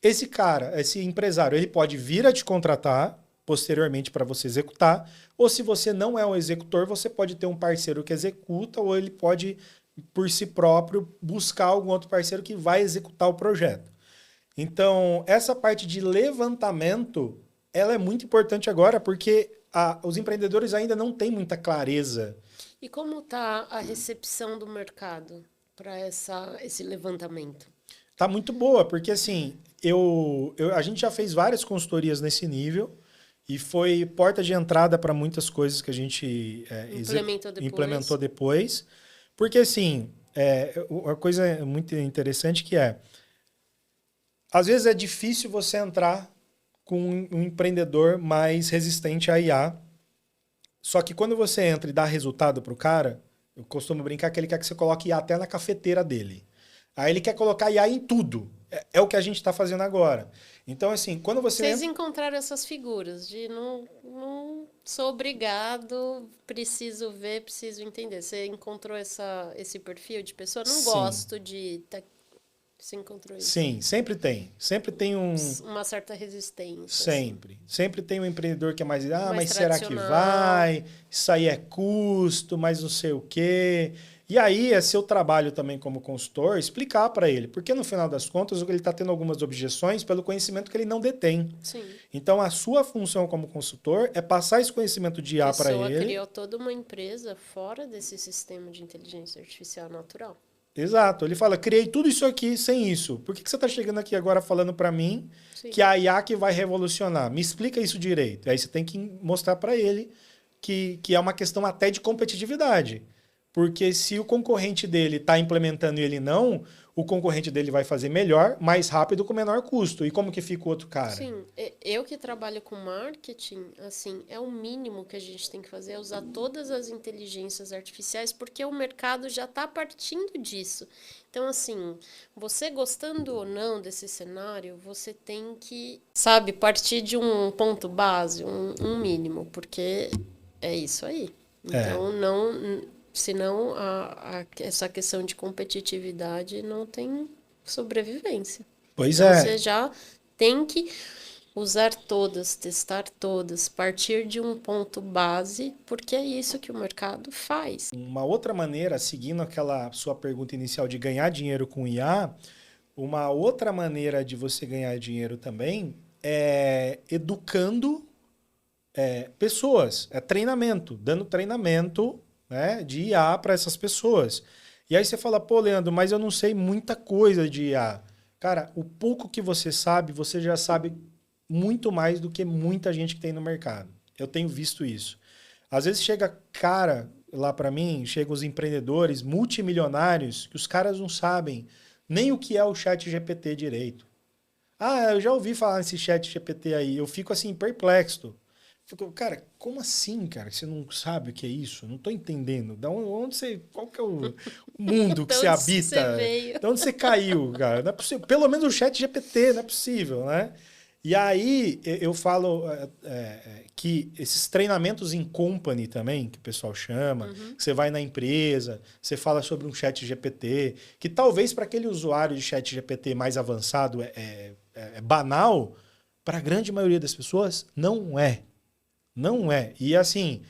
Esse cara, esse empresário, ele pode vir a te contratar posteriormente para você executar, ou se você não é um executor, você pode ter um parceiro que executa, ou ele pode, por si próprio, buscar algum outro parceiro que vai executar o projeto. Então, essa parte de levantamento, ela é muito importante agora, porque os empreendedores ainda não têm muita clareza. E como está a recepção do mercado para esse levantamento? Está muito boa, porque assim, a gente já fez várias consultorias nesse nível, e foi porta de entrada para muitas coisas que a gente implementou depois. Porque, assim, uma coisa muito interessante que às vezes é difícil você entrar com um empreendedor mais resistente à IA. Só que quando você entra e dá resultado para o cara, eu costumo brincar que ele quer que você coloque IA até na cafeteira dele. Aí ele quer colocar IA em tudo. É o que a gente está fazendo agora. Então, assim, quando você... Vocês encontraram essas figuras de não sou obrigado, preciso ver, preciso entender. Você encontrou esse perfil de pessoa? Não Sim. gosto de... Você encontrou isso? Sim, sempre tem. Sempre tem uma certa resistência. Sempre. Assim. Sempre tem um empreendedor que é mais mas será que tradicional. vai? Isso aí é custo, mas não sei o quê. E aí é seu trabalho também como consultor explicar para ele. Porque no final das contas ele está tendo algumas objeções pelo conhecimento que ele não detém. Sim. Então a sua função como consultor é passar esse conhecimento de IA para ele. A pessoa criou toda uma empresa fora desse sistema de inteligência artificial natural. Exato. Ele fala, criei tudo isso aqui sem isso. Por que você está chegando aqui agora falando para mim Sim. que a IA que vai revolucionar? Me explica isso direito. Aí você tem que mostrar para ele que é uma questão até de competitividade. Porque se o concorrente dele está implementando e ele não, o concorrente dele vai fazer melhor, mais rápido, com menor custo. E como que fica o outro cara? Sim, eu que trabalho com marketing, assim, é o mínimo que a gente tem que fazer, é usar todas as inteligências artificiais, porque o mercado já está partindo disso. Então, assim, você gostando ou não desse cenário, você tem que, sabe, partir de um ponto base, um mínimo, porque é isso aí. Então, senão essa questão de competitividade não tem sobrevivência. Pois então, é. Você já tem que usar todas, testar todas, partir de um ponto base, porque é isso que o mercado faz. Uma outra maneira, seguindo aquela sua pergunta inicial de ganhar dinheiro com IA, uma outra maneira de você ganhar dinheiro também é educando pessoas, treinamento, dando treinamento, né, de IA para essas pessoas. E aí você fala, pô, Leandro, mas eu não sei muita coisa de IA. Cara, o pouco que você sabe, você já sabe muito mais do que muita gente que tem no mercado. Eu tenho visto isso. Às vezes chega cara lá para mim, chegam os empreendedores multimilionários que os caras não sabem nem o que é o ChatGPT direito. Ah, eu já ouvi falar nesse ChatGPT aí. Eu fico assim, perplexo. Fico, cara, como assim, cara? Você não sabe o que é isso? Não tô entendendo. Qual que é o mundo que você habita? Você veio. De onde você caiu, cara? Não é possível. Pelo menos o ChatGPT, não é possível, né? E aí eu falo que esses treinamentos em company também, que o pessoal chama, que você vai na empresa, você fala sobre um chat GPT, que talvez para aquele usuário de chat GPT mais avançado é banal, para a grande maioria das pessoas não é. Não é. E assim...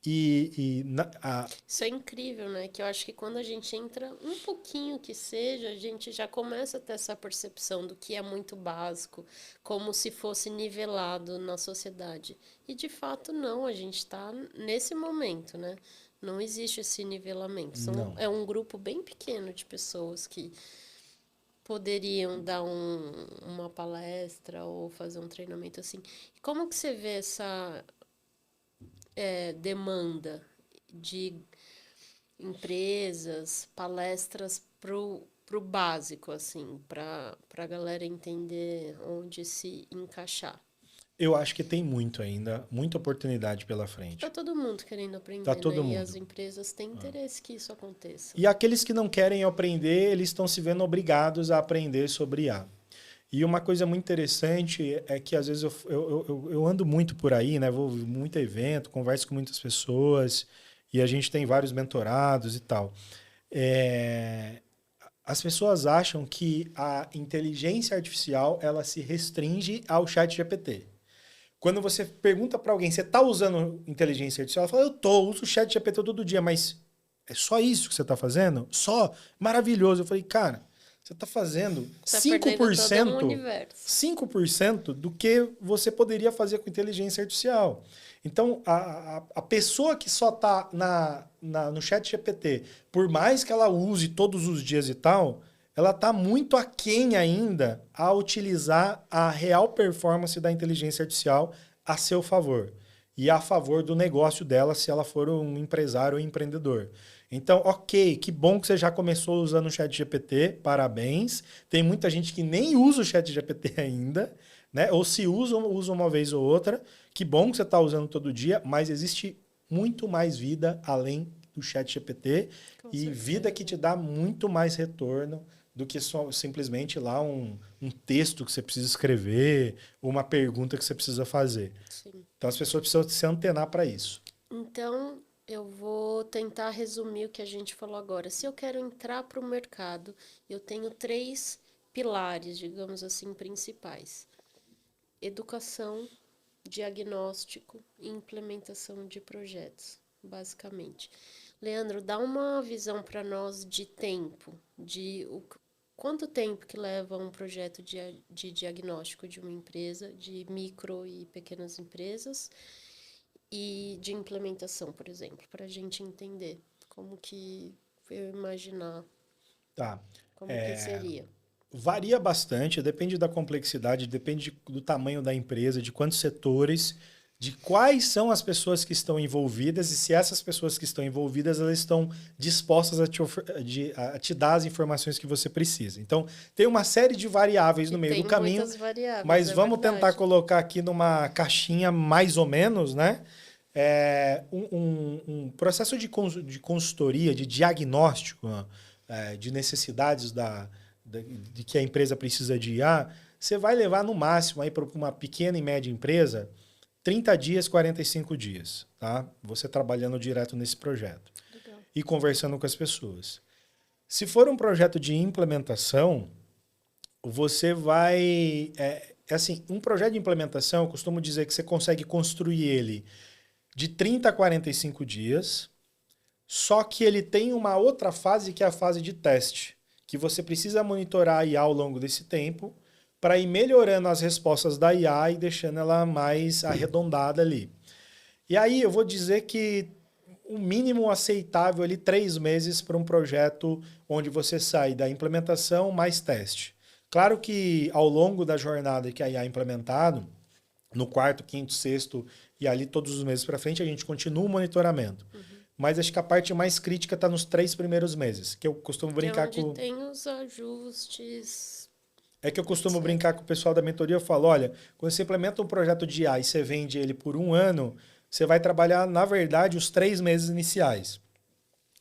Isso é incrível, né? Que eu acho que quando a gente entra um pouquinho que seja, a gente já começa a ter essa percepção do que é muito básico, como se fosse nivelado na sociedade. E de fato não, a gente está nesse momento, né? Não existe esse nivelamento. É um grupo bem pequeno de pessoas que poderiam dar uma palestra ou fazer um treinamento assim. Como que você vê essa demanda de empresas, palestras pro básico, assim, para a galera entender onde se encaixar? Eu acho que tem muito ainda, muita oportunidade pela frente. Tá todo mundo querendo aprender, Tá todo né? mundo. E as empresas têm interesse que isso aconteça. E aqueles que não querem aprender, eles estão se vendo obrigados a aprender sobre IA. E uma coisa muito interessante é que, às vezes, eu ando muito por aí, né? Vou muito a evento, converso com muitas pessoas, e a gente tem vários mentorados e tal. As pessoas acham que a inteligência artificial ela se restringe ao chat GPT. Quando você pergunta para alguém, você está usando inteligência artificial? Ela fala, uso o chat GPT todo dia, mas é só isso que você está fazendo? Só? Maravilhoso. Eu falei, cara, você está fazendo 5% do que você poderia fazer com inteligência artificial. Então, a pessoa que só está no chat GPT, por mais que ela use todos os dias e tal, ela está muito aquém ainda a utilizar a real performance da inteligência artificial a seu favor. E a favor do negócio dela, se ela for um empresário ou empreendedor. Então, ok, que bom que você já começou usando o chat GPT, parabéns. Tem muita gente que nem usa o chat GPT ainda, né? Ou se usa uma vez ou outra. Que bom que você está usando todo dia, mas existe muito mais vida além do chat GPT e vida que te dá muito mais retorno do que só, simplesmente lá um texto que você precisa escrever, ou uma pergunta que você precisa fazer. Sim. Então, as pessoas precisam se antenar para isso. Então, eu vou tentar resumir o que a gente falou agora. Se eu quero entrar para o mercado, eu tenho 3 pilares, digamos assim, principais: educação, diagnóstico e implementação de projetos, basicamente. Leandro, dá uma visão para nós de tempo, quanto tempo que leva um projeto de diagnóstico de uma empresa, de micro e pequenas empresas, e de implementação, por exemplo, para a gente entender como que eu imaginar como que seria. Varia bastante, depende da complexidade, depende do tamanho da empresa, de quantos setores, de quais são as pessoas que estão envolvidas e se essas pessoas que estão envolvidas elas estão dispostas a te dar as informações que você precisa. Então, tem uma série de variáveis no meio do caminho, mas vamos tentar colocar aqui numa caixinha mais ou menos, né? Um processo de consultoria, de diagnóstico, de necessidades de que a empresa precisa de IA, você vai levar no máximo aí para uma pequena e média empresa 30 dias, 45 dias, tá? Você trabalhando direto nesse projeto. Legal. E conversando com as pessoas. Se for um projeto de implementação, você vai... um projeto de implementação, eu costumo dizer que você consegue construir ele de 30 a 45 dias, só que ele tem uma outra fase que é a fase de teste, que você precisa monitorar a IA ao longo desse tempo para ir melhorando as respostas da IA e deixando ela mais arredondada ali. E aí eu vou dizer que o mínimo aceitável ali 3 meses para um projeto onde você sai da implementação mais teste. Claro que ao longo da jornada que a IA é implementado, no 4º, 5º, 6º e ali todos os meses para frente, a gente continua o monitoramento. Mas acho que a parte mais crítica está nos 3 primeiros meses, que eu costumo brincar onde tem os ajustes... É que eu costumo brincar com o pessoal da mentoria, eu falo, olha, quando você implementa um projeto de IA e você vende ele por 1 ano, você vai trabalhar, na verdade, os 3 meses iniciais.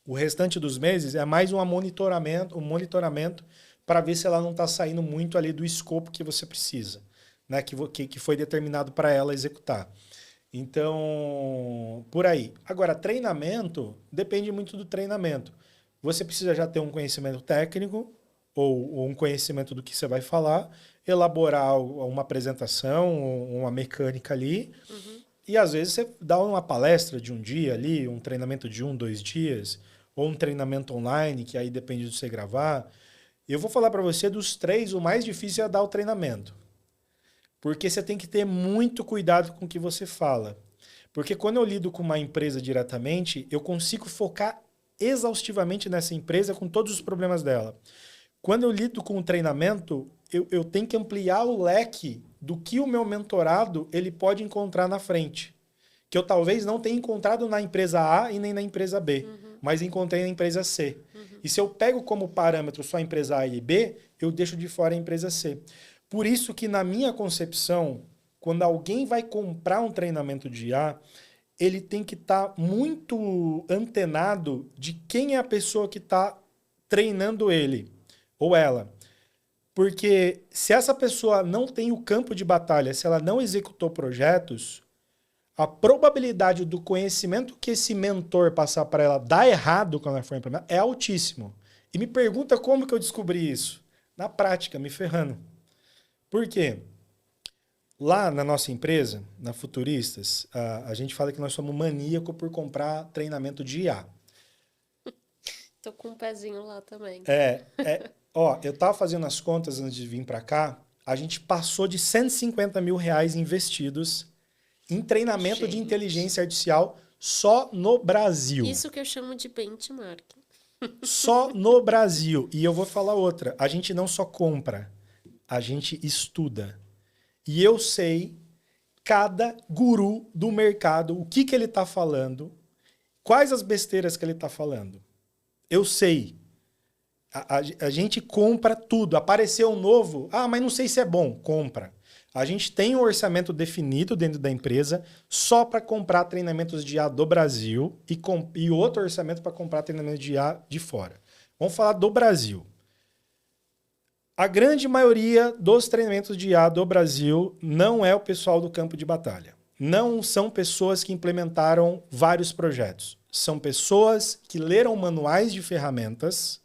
O restante dos meses é mais um monitoramento para ver se ela não está saindo muito ali do escopo que você precisa. né, que foi determinado para ela executar. Então, por aí. Agora, treinamento depende muito do treinamento. Você precisa já ter um conhecimento técnico ou um conhecimento do que você vai falar, elaborar uma apresentação, uma mecânica ali. E às vezes você dá uma palestra de um dia ali, um treinamento de 1, 2 dias, ou um treinamento online, que aí depende de você gravar. Eu vou falar para você dos 3, o mais difícil é dar o treinamento. Porque você tem que ter muito cuidado com o que você fala. Porque quando eu lido com uma empresa diretamente, eu consigo focar exaustivamente nessa empresa com todos os problemas dela. Quando eu lido com o treinamento, eu tenho que ampliar o leque do que o meu mentorado ele pode encontrar na frente. Que eu talvez não tenha encontrado na empresa A e nem na empresa B, mas encontrei na empresa C. E se eu pego como parâmetro só a empresa A e B, eu deixo de fora a empresa C. Por isso que, na minha concepção, quando alguém vai comprar um treinamento de IA, ele tem que estar muito antenado de quem é a pessoa que está treinando ele ou ela. Porque se essa pessoa não tem o campo de batalha, se ela não executou projetos, a probabilidade do conhecimento que esse mentor passar para ela dar errado quando ela for implementar é altíssimo. E me pergunta como que eu descobri isso? Na prática, me ferrando. Por quê? Lá na nossa empresa, na Futuristas, a gente fala que nós somos maníaco por comprar treinamento de IA. Tô com um pezinho lá também. Ó, eu tava fazendo as contas antes de vir para cá, a gente passou de 150 mil reais investidos em treinamento de inteligência artificial só no Brasil. Isso que eu chamo de benchmark. Só no Brasil. E eu vou falar outra. A gente não só compra, a gente estuda. E eu sei cada guru do mercado, o que ele está falando, quais as besteiras que ele está falando. Eu sei. A gente compra tudo. Apareceu um novo, mas não sei se é bom. Compra. A gente tem um orçamento definido dentro da empresa só para comprar treinamentos de IA do Brasil e outro orçamento para comprar treinamentos de IA de fora. Vamos falar do Brasil. A grande maioria dos treinamentos de IA do Brasil não é o pessoal do campo de batalha. Não são pessoas que implementaram vários projetos. São pessoas que leram manuais de ferramentas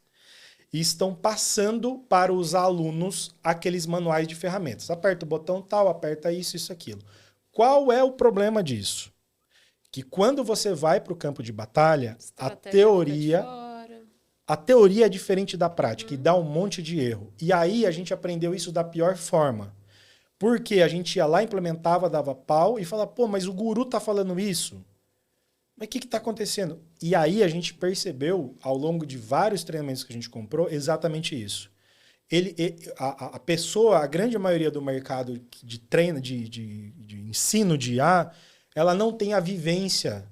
e estão passando para os alunos aqueles manuais de ferramentas. Aperta o botão tal, aperta isso, isso, aquilo. Qual é o problema disso? Que quando você vai para o campo de batalha, a teoria é diferente da prática e dá um monte de erro. E aí a gente aprendeu isso da pior forma. Porque a gente ia lá, implementava, dava pau e falava, pô, mas o guru tá falando isso? Mas o que está acontecendo? E aí a gente percebeu, ao longo de vários treinamentos que a gente comprou, exatamente isso. A pessoa, a grande maioria do mercado de treino, de ensino de IA, ela não tem a vivência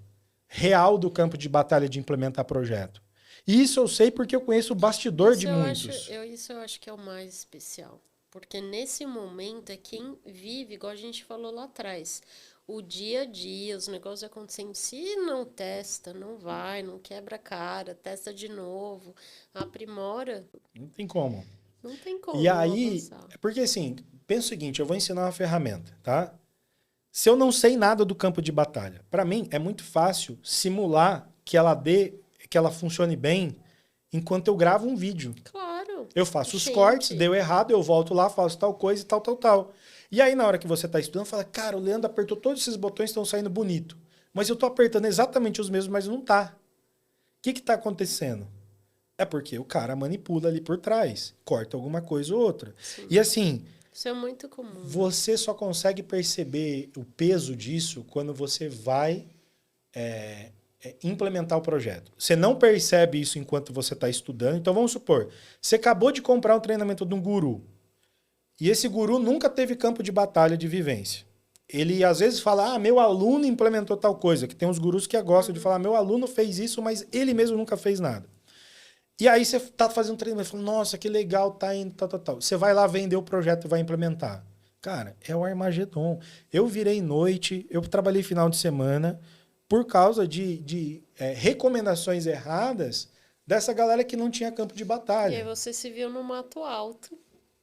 real do campo de batalha de implementar projeto. E isso eu sei porque eu conheço o bastidor de muitos. Isso eu acho que é o mais especial. Porque nesse momento é quem vive, igual a gente falou lá atrás, o dia a dia, os negócios acontecendo. Se não testa, não vai, não quebra a cara, testa de novo, aprimora. Não tem como. Não tem como. E aí, avançar. porque assim, pensa o seguinte, eu vou ensinar uma ferramenta, tá? Se eu não sei nada do campo de batalha, para mim é muito fácil simular que ela funcione bem enquanto eu gravo um vídeo. Claro. Eu faço os cortes, deu errado, eu volto lá, faço tal coisa e tal, tal, tal. E aí, na hora que você está estudando, fala, cara, o Leandro apertou todos esses botões, estão saindo bonito. Mas eu estou apertando exatamente os mesmos, mas não tá. O que está acontecendo? É porque o cara manipula ali por trás, corta alguma coisa ou outra. Sim. E assim, isso é muito comum. Você só consegue perceber o peso disso quando você vai implementar o projeto. Você não percebe isso enquanto você está estudando. Então, vamos supor, você acabou de comprar um treinamento de um guru. E esse guru nunca teve campo de batalha de vivência. Ele, às vezes, fala, meu aluno implementou tal coisa. Que tem uns gurus que gostam de falar, meu aluno fez isso, mas ele mesmo nunca fez nada. E aí você está fazendo treinamento, fala, nossa, que legal, tá indo, tal, tal, tal. Você vai lá vender o projeto e vai implementar. Cara, é o Armagedon. Eu virei noite, eu trabalhei final de semana por causa de recomendações erradas dessa galera que não tinha campo de batalha. E aí você se viu no mato alto.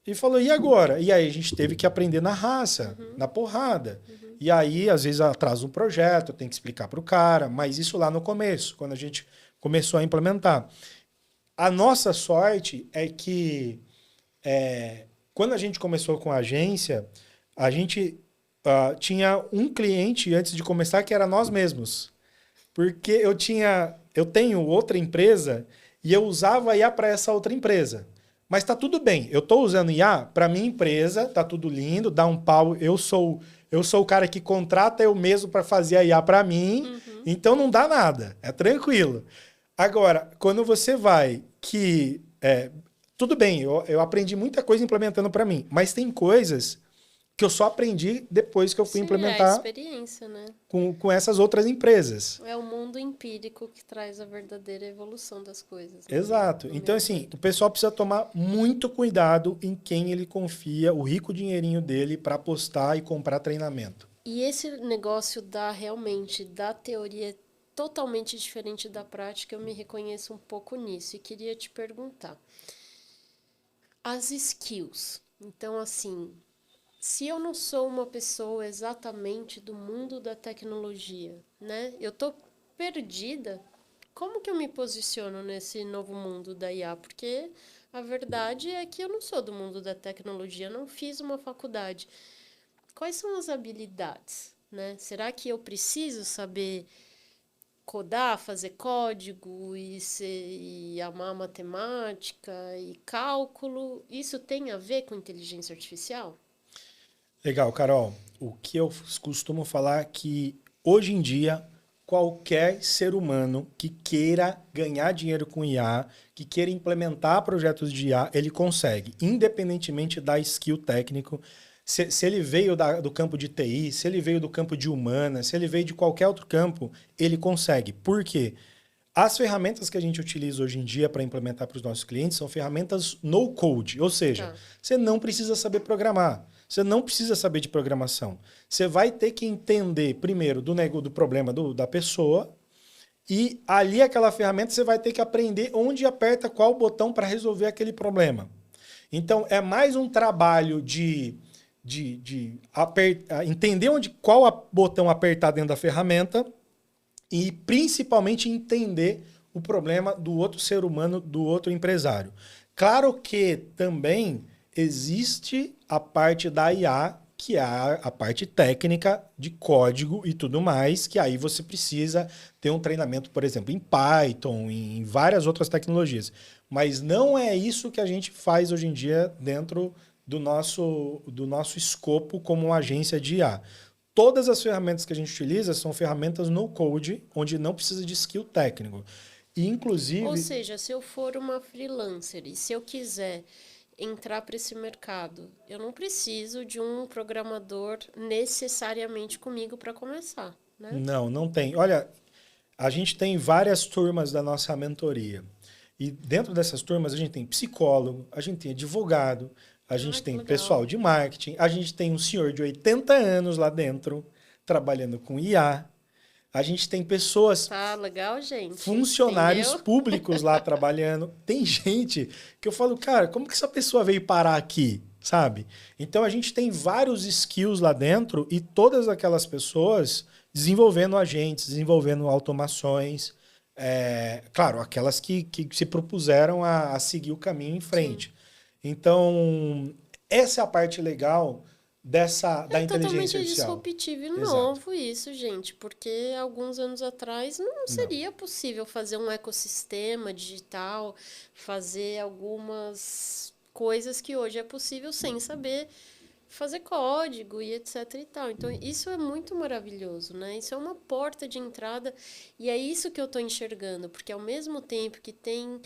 E falou, e agora? E aí a gente teve que aprender na raça, na porrada. E aí, às vezes, atrasa um projeto, tem que explicar para o cara, mas isso lá no começo, quando a gente começou a implementar. A nossa sorte é que quando a gente começou com a agência, a gente tinha um cliente antes de começar que era nós mesmos. Porque eu tenho outra empresa e eu usava IA para essa outra empresa. Mas tá tudo bem. Eu tô usando IA para minha empresa, tá tudo lindo, dá um pau. Eu sou o cara que contrata eu mesmo para fazer a IA para mim, então não dá nada. É tranquilo. Agora, quando você vai tudo bem, eu aprendi muita coisa implementando para mim, mas tem coisas que eu só aprendi depois que eu fui Sim, é a implementar experiência, né? com essas outras empresas. É o mundo empírico que traz a verdadeira evolução das coisas. Né? Exato. No Então, meu assim, ponto. o pessoal precisa tomar muito cuidado em quem ele confia o rico dinheirinho dele para apostar e comprar treinamento. E esse negócio da teoria totalmente diferente da prática, eu me reconheço um pouco nisso e queria te perguntar. As skills. Então, assim, se eu não sou uma pessoa exatamente do mundo da tecnologia, né? Eu tô perdida. Como que eu me posiciono nesse novo mundo da IA? Porque a verdade é que eu não sou do mundo da tecnologia, não fiz uma faculdade. Quais são as habilidades, né? Será que eu preciso saber codar, fazer código e amar matemática e cálculo? Isso tem a ver com inteligência artificial? Legal, Carol. O que eu costumo falar é que hoje em dia qualquer ser humano que queira ganhar dinheiro com IA, que queira implementar projetos de IA, ele consegue, independentemente da skill técnico. Se ele veio do campo de TI, se ele veio do campo de humanas, se ele veio de qualquer outro campo, ele consegue. Por quê? As ferramentas que a gente utiliza hoje em dia para implementar para os nossos clientes são ferramentas no code, ou seja, você não precisa saber programar, você não precisa saber de programação. Você vai ter que entender primeiro do problema da pessoa e ali aquela ferramenta você vai ter que aprender onde aperta qual botão para resolver aquele problema. Então é mais um trabalho de entender qual botão apertar dentro da ferramenta e principalmente entender o problema do outro ser humano, do outro empresário. Claro que também existe a parte da IA, que é a parte técnica de código e tudo mais, que aí você precisa ter um treinamento, por exemplo, em Python, em várias outras tecnologias. Mas não é isso que a gente faz hoje em dia dentro do nosso escopo como uma agência de IA. Todas as ferramentas que a gente utiliza são ferramentas no code, onde não precisa de skill técnico. E, inclusive... Ou seja, se eu for uma freelancer e se eu quiser entrar para esse mercado, eu não preciso de um programador necessariamente comigo para começar, né? Não tem. Olha, a gente tem várias turmas da nossa mentoria. E dentro dessas turmas a gente tem psicólogo, a gente tem advogado, a gente tem pessoal de marketing, a gente tem um senhor de 80 anos lá dentro, trabalhando com IA. A gente tem pessoas... Tá legal, gente. Funcionários Entendeu? públicos lá trabalhando. Tem gente que eu falo, cara, como que essa pessoa veio parar aqui, sabe? Então a gente tem vários skills lá dentro e todas aquelas pessoas desenvolvendo agentes, desenvolvendo automações. Claro, aquelas que se propuseram a seguir o caminho em frente. Sim. Então, essa é a parte legal da inteligência artificial. É totalmente disruptivo e novo isso, gente, porque alguns anos atrás não seria possível fazer um ecossistema digital, fazer algumas coisas que hoje é possível sem saber fazer código e etc e tal. Então, isso é muito maravilhoso, né? Isso é uma porta de entrada e é isso que eu estou enxergando, porque ao mesmo tempo que tem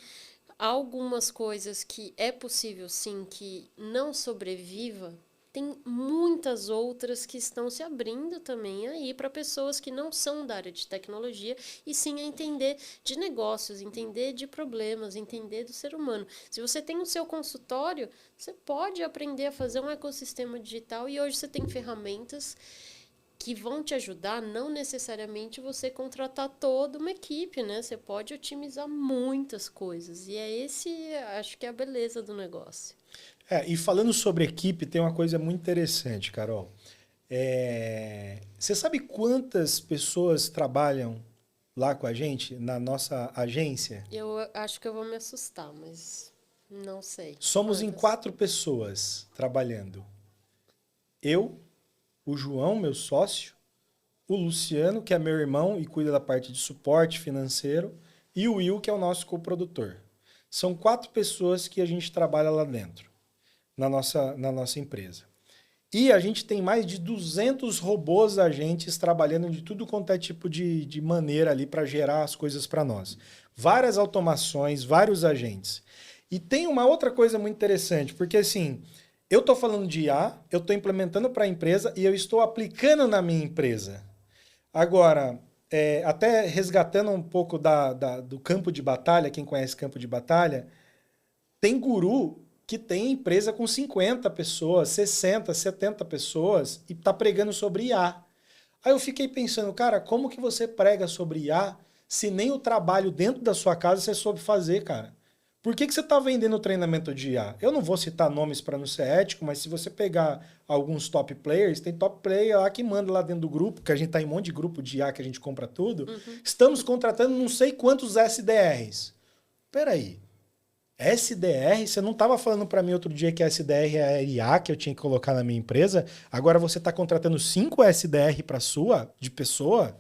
algumas coisas que é possível, sim, que não sobreviva, tem muitas outras que estão se abrindo também aí para pessoas que não são da área de tecnologia e sim a entender de negócios, entender de problemas, entender do ser humano. Se você tem o seu consultório, você pode aprender a fazer um ecossistema digital e hoje você tem ferramentas que vão te ajudar, não necessariamente você contratar toda uma equipe, né? Você pode otimizar muitas coisas. E é acho que é a beleza do negócio. E falando sobre equipe, tem uma coisa muito interessante, Carol. Você sabe quantas pessoas trabalham lá com a gente, na nossa agência? Eu acho que eu vou me assustar, mas não sei. Somos em Quantas? 4 pessoas trabalhando. Eu, o João, meu sócio, o Luciano, que é meu irmão e cuida da parte de suporte financeiro, e o Will, que é o nosso coprodutor. São 4 pessoas que a gente trabalha lá dentro, na nossa empresa. E a gente tem mais de 200 robôs agentes trabalhando de tudo quanto é tipo de maneira ali para gerar as coisas para nós. Várias automações, vários agentes. E tem uma outra coisa muito interessante, porque assim, eu estou falando de IA, eu estou implementando para a empresa e eu estou aplicando na minha empresa. Agora, até resgatando um pouco do campo de batalha, quem conhece campo de batalha, tem guru que tem empresa com 50 pessoas, 60, 70 pessoas e está pregando sobre IA. Aí eu fiquei pensando, cara, como que você prega sobre IA se nem o trabalho dentro da sua casa você soube fazer, cara? Por que você está vendendo treinamento de IA? Eu não vou citar nomes para não ser ético, mas se você pegar alguns top players, tem top player lá que manda lá dentro do grupo, que a gente tá em um monte de grupo de IA que a gente compra tudo. Estamos contratando não sei quantos SDRs. Peraí. SDR? Você não estava falando para mim outro dia que SDR é IA que eu tinha que colocar na minha empresa? Agora você está contratando 5 SDR para sua, de pessoa?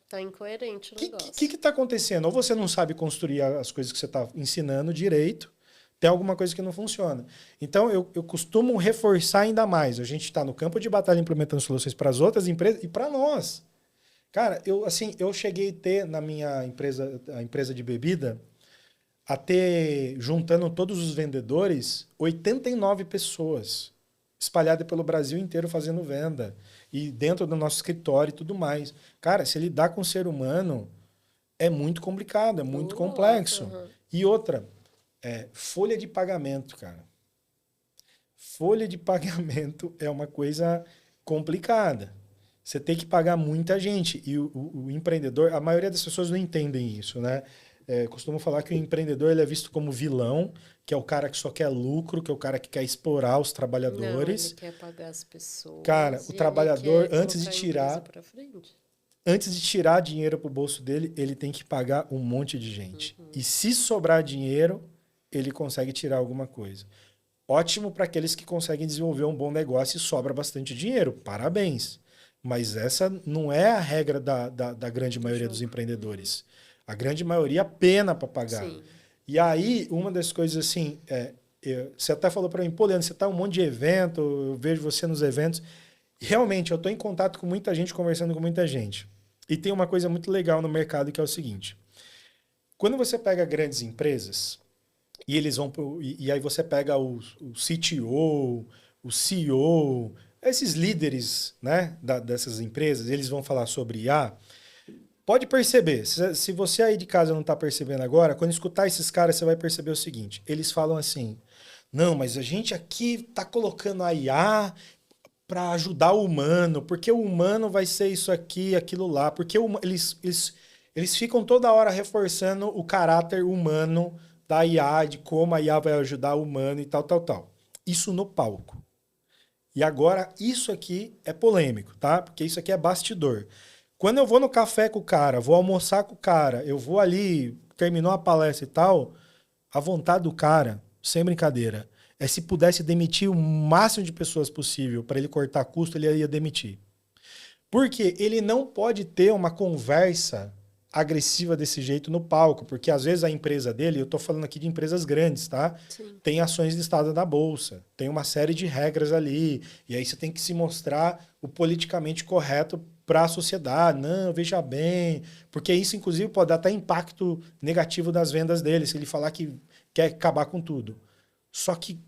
Tá incoerente o O negócio. que está acontecendo? Ou você não sabe construir as coisas que você está ensinando direito, tem alguma coisa que não funciona. Então, eu costumo reforçar ainda mais. A gente está no campo de batalha implementando soluções para as outras empresas e para nós. Cara, eu cheguei a ter na minha empresa, a empresa de bebida, a ter, juntando todos os vendedores, 89 pessoas espalhadas pelo Brasil inteiro fazendo venda. E dentro do nosso escritório e tudo mais. Cara, se lidar com o ser humano é muito complicado, é muito complexo. E outra, folha de pagamento, cara. Folha de pagamento é uma coisa complicada. Você tem que pagar muita gente. E o empreendedor, a maioria das pessoas não entendem isso, né? Costumo falar que o empreendedor ele é visto como vilão, que é o cara que só quer lucro, que é o cara que quer explorar os trabalhadores. Não, ele quer pagar as pessoas. Cara, o trabalhador, antes de tirar dinheiro pro bolso dele, ele tem que pagar um monte de gente. E se sobrar dinheiro, ele consegue tirar alguma coisa. Ótimo para aqueles que conseguem desenvolver um bom negócio e sobra bastante dinheiro. Parabéns. Mas essa não é a regra da grande maioria dos empreendedores. A grande maioria pena para pagar. Sim. E aí, uma das coisas assim, você até falou para mim, pô, Leandro, você tá em um monte de evento, eu vejo você nos eventos. Realmente, eu estou em contato com muita gente, conversando com muita gente. E tem uma coisa muito legal no mercado que é o seguinte. Quando você pega grandes empresas, e eles vão e aí você pega o CTO, o CEO, esses líderes, né, dessas empresas, eles vão falar sobre IA. Pode perceber, se você aí de casa não está percebendo agora, quando escutar esses caras, você vai perceber o seguinte, eles falam assim, não, mas a gente aqui está colocando a IA para ajudar o humano, porque o humano vai ser isso aqui, aquilo lá, porque eles ficam toda hora reforçando o caráter humano da IA, de como a IA vai ajudar o humano e tal, tal, tal. Isso no palco. E agora, isso aqui é polêmico, tá? Porque isso aqui é bastidor. Quando eu vou no café com o cara, vou almoçar com o cara, eu vou ali, terminou a palestra e tal, a vontade do cara, sem brincadeira, é se pudesse demitir o máximo de pessoas possível para ele cortar custo, ele ia demitir. Porque ele não pode ter uma conversa agressiva desse jeito no palco, porque às vezes a empresa dele, eu estou falando aqui de empresas grandes, tá? Sim. Tem ações listadas na bolsa, tem uma série de regras ali, e aí você tem que se mostrar o politicamente correto para a sociedade. Não, veja bem, porque isso inclusive pode dar até impacto negativo das vendas dele, se ele falar que quer acabar com tudo. Só que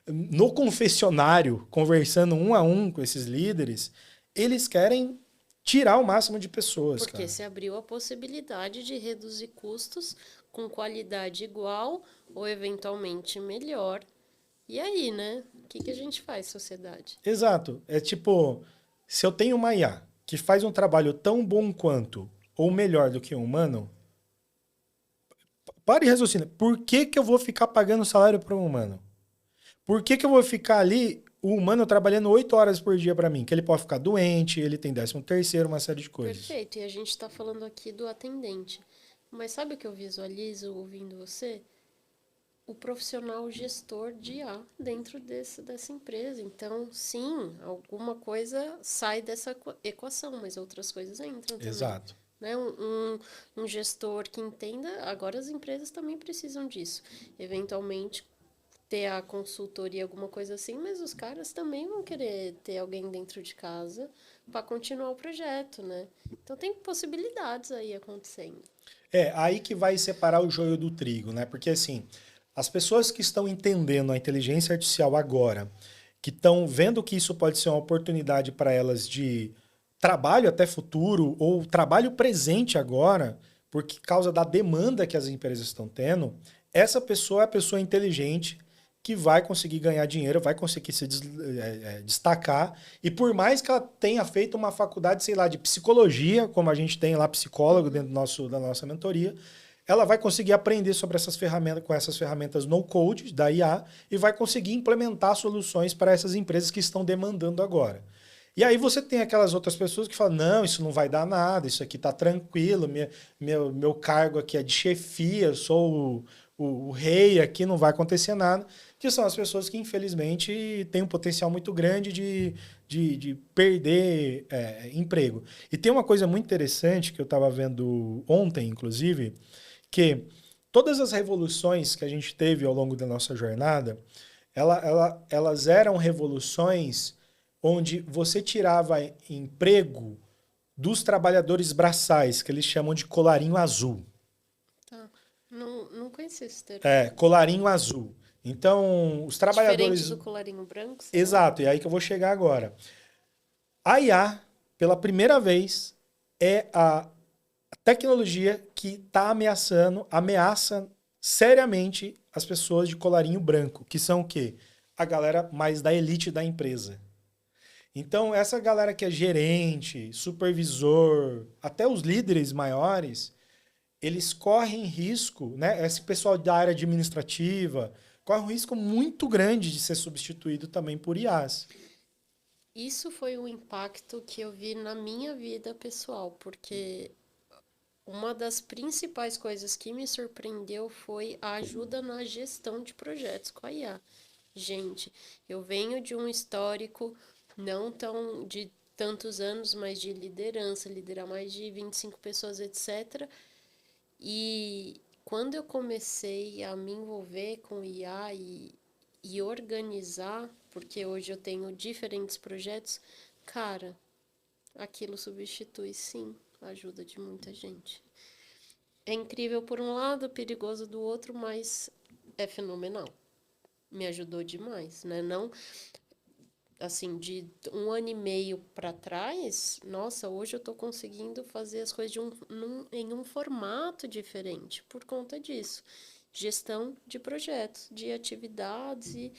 no confessionário, conversando um a um com esses líderes, eles querem tirar o máximo de pessoas. Porque cara. se abriu a possibilidade de reduzir custos com qualidade igual ou eventualmente melhor. E aí, né? O que a gente faz, sociedade? Exato. É tipo, se eu tenho uma IA que faz um trabalho tão bom quanto ou melhor do que um humano, pare e raciocina. Por que eu vou ficar pagando salário para um humano? Por que que eu vou ficar ali, o humano trabalhando 8 horas por dia para mim? Que ele pode ficar doente, ele tem 13º, uma série de coisas. Perfeito. E a gente está falando aqui do atendente. Mas sabe o que eu visualizo ouvindo você? O profissional gestor de IA dentro dessa empresa. Então, sim, alguma coisa sai dessa equação, mas outras coisas entram também. Exato. Né? Um gestor que entenda, agora as empresas também precisam disso. Eventualmente, ter a consultoria, alguma coisa assim, mas os caras também vão querer ter alguém dentro de casa para continuar o projeto, né? Então, tem possibilidades aí acontecendo. Aí que vai separar o joio do trigo, né? Porque assim, as pessoas que estão entendendo a inteligência artificial agora, que estão vendo que isso pode ser uma oportunidade para elas de trabalho até futuro ou trabalho presente agora, por causa da demanda que as empresas estão tendo, essa pessoa é a pessoa inteligente que vai conseguir ganhar dinheiro, vai conseguir se destacar. E por mais que ela tenha feito uma faculdade, sei lá, de psicologia, como a gente tem lá psicólogo dentro da nossa mentoria, ela vai conseguir aprender sobre essas ferramentas, com essas ferramentas no-code da IA e vai conseguir implementar soluções para essas empresas que estão demandando agora. E aí você tem aquelas outras pessoas que falam, não, isso não vai dar nada, isso aqui tá tranquilo, meu cargo aqui é de chefia, eu sou o rei aqui, não vai acontecer nada, que são as pessoas que, infelizmente, têm um potencial muito grande de perder emprego. E tem uma coisa muito interessante que eu estava vendo ontem, inclusive, que todas as revoluções que a gente teve ao longo da nossa jornada, elas eram revoluções onde você tirava emprego dos trabalhadores braçais, que eles chamam de colarinho azul. Tá. Não conheci esse termo. Colarinho azul. Então, os trabalhadores... Diferente do colarinho branco? Exato, e aí que eu vou chegar agora. A IA, pela primeira vez, é a tecnologia que ameaça seriamente as pessoas de colarinho branco, que são o quê? A galera mais da elite da empresa. Então, essa galera que é gerente, supervisor, até os líderes maiores, eles correm risco, né? Esse pessoal da área administrativa corre um risco muito grande de ser substituído também por IAs. Isso foi um impacto que eu vi na minha vida pessoal, porque uma das principais coisas que me surpreendeu foi a ajuda na gestão de projetos com a IA. Gente, eu venho de um histórico não tão de tantos anos, mas de liderança, liderar mais de 25 pessoas, etc. E quando eu comecei a me envolver com IA e organizar, porque hoje eu tenho diferentes projetos, cara, aquilo substitui, sim, a ajuda de muita gente. É incrível por um lado, perigoso do outro, mas é fenomenal. Me ajudou demais, né? Não, assim, de 1 ano e meio para trás, nossa, hoje eu estou conseguindo fazer as coisas em um formato diferente por conta disso. Gestão de projetos, de atividades e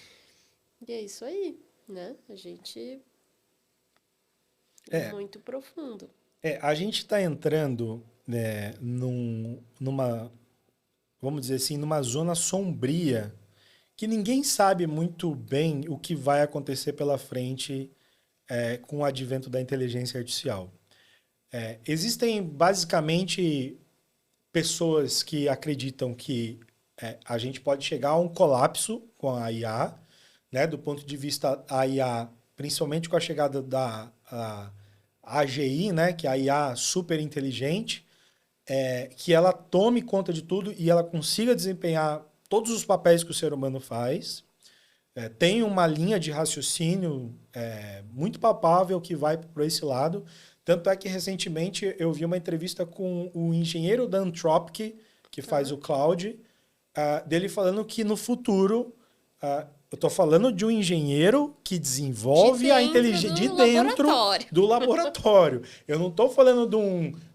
é isso aí, né? A gente é muito profundo. A gente está entrando, né, numa, vamos dizer assim, numa zona sombria que ninguém sabe muito bem o que vai acontecer pela frente com o advento da inteligência artificial. Existem basicamente pessoas que acreditam que a gente pode chegar a um colapso com a IA, né, do ponto de vista da IA, principalmente com a chegada da AGI, né, que é a IA super inteligente, que ela tome conta de tudo e ela consiga desempenhar todos os papéis que o ser humano faz. Tem uma linha de raciocínio muito palpável que vai por esse lado. Tanto é que recentemente eu vi uma entrevista com o engenheiro da Anthropic, que faz o Cloud, dele falando que no futuro, eu estou falando de um engenheiro que desenvolve a inteligência de dentro do laboratório. Eu não estou falando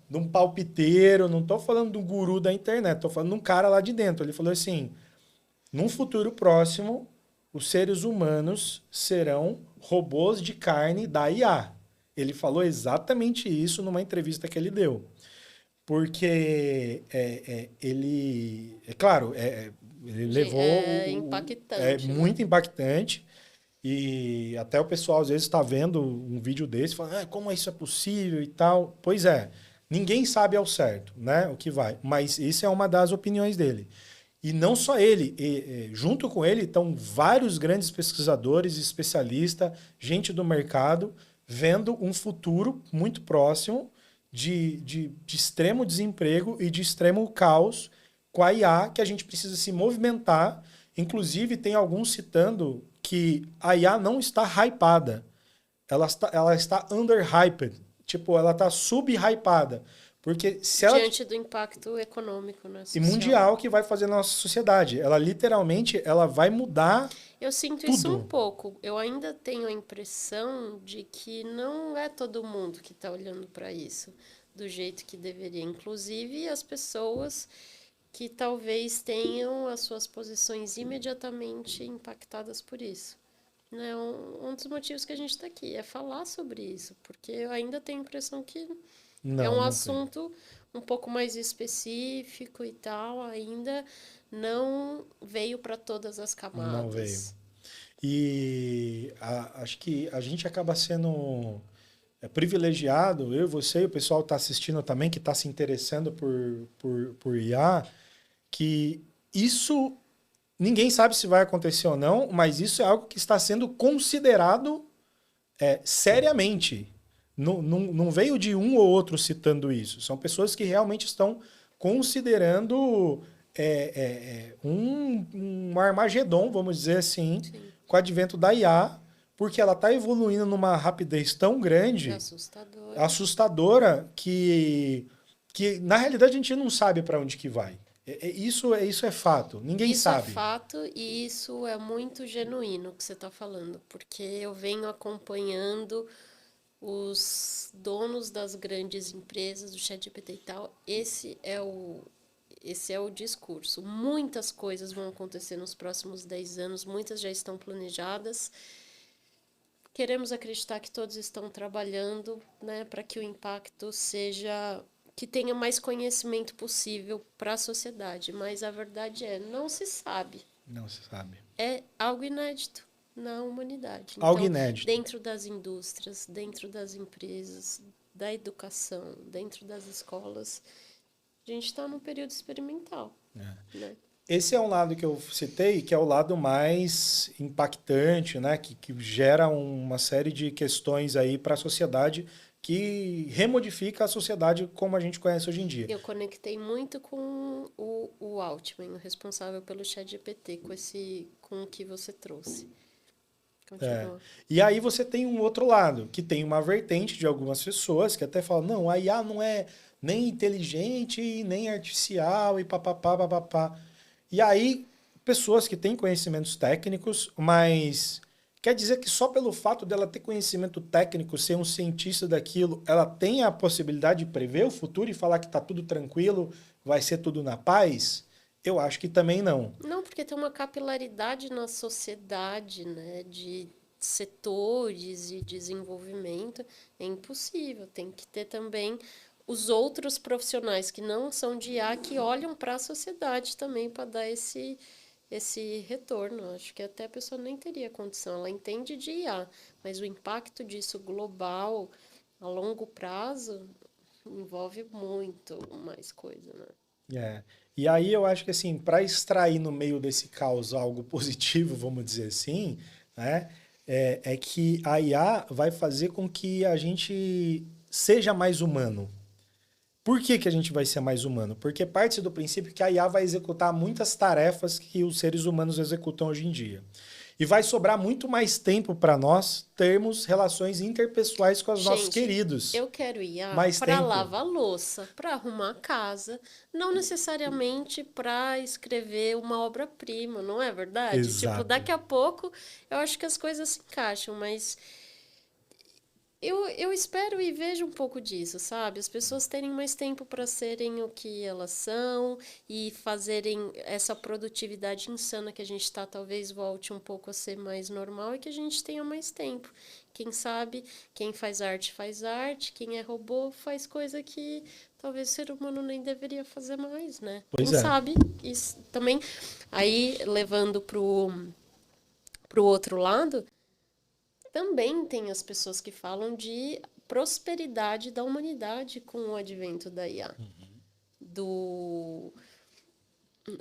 de um palpiteiro, não estou falando de um guru da internet, estou falando de um cara lá de dentro. Ele falou assim, num futuro próximo, os seres humanos serão robôs de carne da IA. Ele falou exatamente isso numa entrevista que ele deu. porque ele, é claro, ele levou... É É impactante, né? muito impactante. E até o pessoal às vezes está vendo um vídeo desse e fala, como isso é possível e tal. Pois é, ninguém sabe ao certo, né, o que vai. Mas isso é uma das opiniões dele. E não só ele, junto com ele estão vários grandes pesquisadores, especialistas, gente do mercado, vendo um futuro muito próximo de extremo desemprego e de extremo caos com a IA, que a gente precisa se movimentar. Inclusive, tem alguns citando que a IA não está hypada, ela está underhyped, tipo, ela está subhypada, porque se ela Diante do impacto econômico, né, e social. mundial que vai fazer na nossa sociedade, ela literalmente ela vai mudar Eu sinto tudo. isso um pouco. Eu ainda tenho a impressão de que não é todo mundo que está olhando para isso do jeito que deveria. Inclusive as pessoas que talvez tenham as suas posições imediatamente impactadas por isso. Né? Um dos motivos que a gente está aqui é falar sobre isso, porque eu ainda tenho a impressão que é um não tem. assunto um pouco mais específico e tal, ainda não veio para todas as camadas. Não veio. E acho que a gente acaba sendo privilegiado, eu, você e o pessoal está assistindo também, que está se interessando por IA, que isso ninguém sabe se vai acontecer ou não, mas isso é algo que está sendo considerado seriamente. Não veio de um ou outro citando isso. São pessoas que realmente estão considerando um Armagedon, vamos dizer assim, Sim. com o advento da IA, porque ela está evoluindo numa rapidez tão grande, assustadora, que na realidade a gente não sabe para onde que vai. Isso é fato. Ninguém sabe. Isso é fato e isso é muito genuíno que você está falando, porque eu venho acompanhando os donos das grandes empresas, do ChatGPT e tal. Esse é o discurso. Muitas coisas vão acontecer nos próximos 10 anos, muitas já estão planejadas. Queremos acreditar que todos estão trabalhando, né, para que o impacto seja... que tenha mais conhecimento possível para a sociedade. Mas a verdade não se sabe. Não se sabe. É algo inédito na humanidade. Algo então, inédito. Dentro das indústrias, dentro das empresas, da educação, dentro das escolas, a gente está num período experimental. Né? Esse é um lado que eu citei, que é o lado mais impactante, né? Que gera uma série de questões aí para a sociedade, que remodifica a sociedade como a gente conhece hoje em dia. Eu conectei muito com o Altman, o responsável pelo ChatGPT, com o que você trouxe. E aí você tem um outro lado, que tem uma vertente de algumas pessoas que até falam, não, a IA não é nem inteligente, nem artificial, e papapá, papapá. E aí, pessoas que têm conhecimentos técnicos, mas quer dizer que só pelo fato dela ter conhecimento técnico, ser um cientista daquilo, ela tem a possibilidade de prever o futuro e falar que está tudo tranquilo, vai ser tudo na paz? Eu acho que também não. Não, porque tem uma capilaridade na sociedade, né, de setores e desenvolvimento. É impossível. Tem que ter também os outros profissionais que não são de IA, que olham para a sociedade também para dar esse retorno. Acho que até a pessoa nem teria condição. Ela entende de IA, mas o impacto disso global, a longo prazo, envolve muito mais coisa, né? E aí eu acho que assim, para extrair no meio desse caos algo positivo, vamos dizer assim, né, é que a IA vai fazer com que a gente seja mais humano. Por que a gente vai ser mais humano? Porque parte do princípio que a IA vai executar muitas tarefas que os seres humanos executam hoje em dia. E vai sobrar muito mais tempo para nós termos relações interpessoais com os nossos queridos. Eu quero IA Mais para tempo. lavar louça, para arrumar a casa, não necessariamente para escrever uma obra-prima, não é verdade? Exato. Tipo, daqui a pouco eu acho que as coisas se encaixam, mas Eu espero e vejo um pouco disso, sabe? As pessoas terem mais tempo para serem o que elas são e fazerem essa produtividade insana que a gente está, talvez volte um pouco a ser mais normal e que a gente tenha mais tempo. Quem sabe, quem faz arte, quem é robô faz coisa que talvez o ser humano nem deveria fazer mais, né? Pois Quem é. sabe, isso também, aí levando pro outro lado, também tem as pessoas que falam de prosperidade da humanidade com o advento da IA. Do.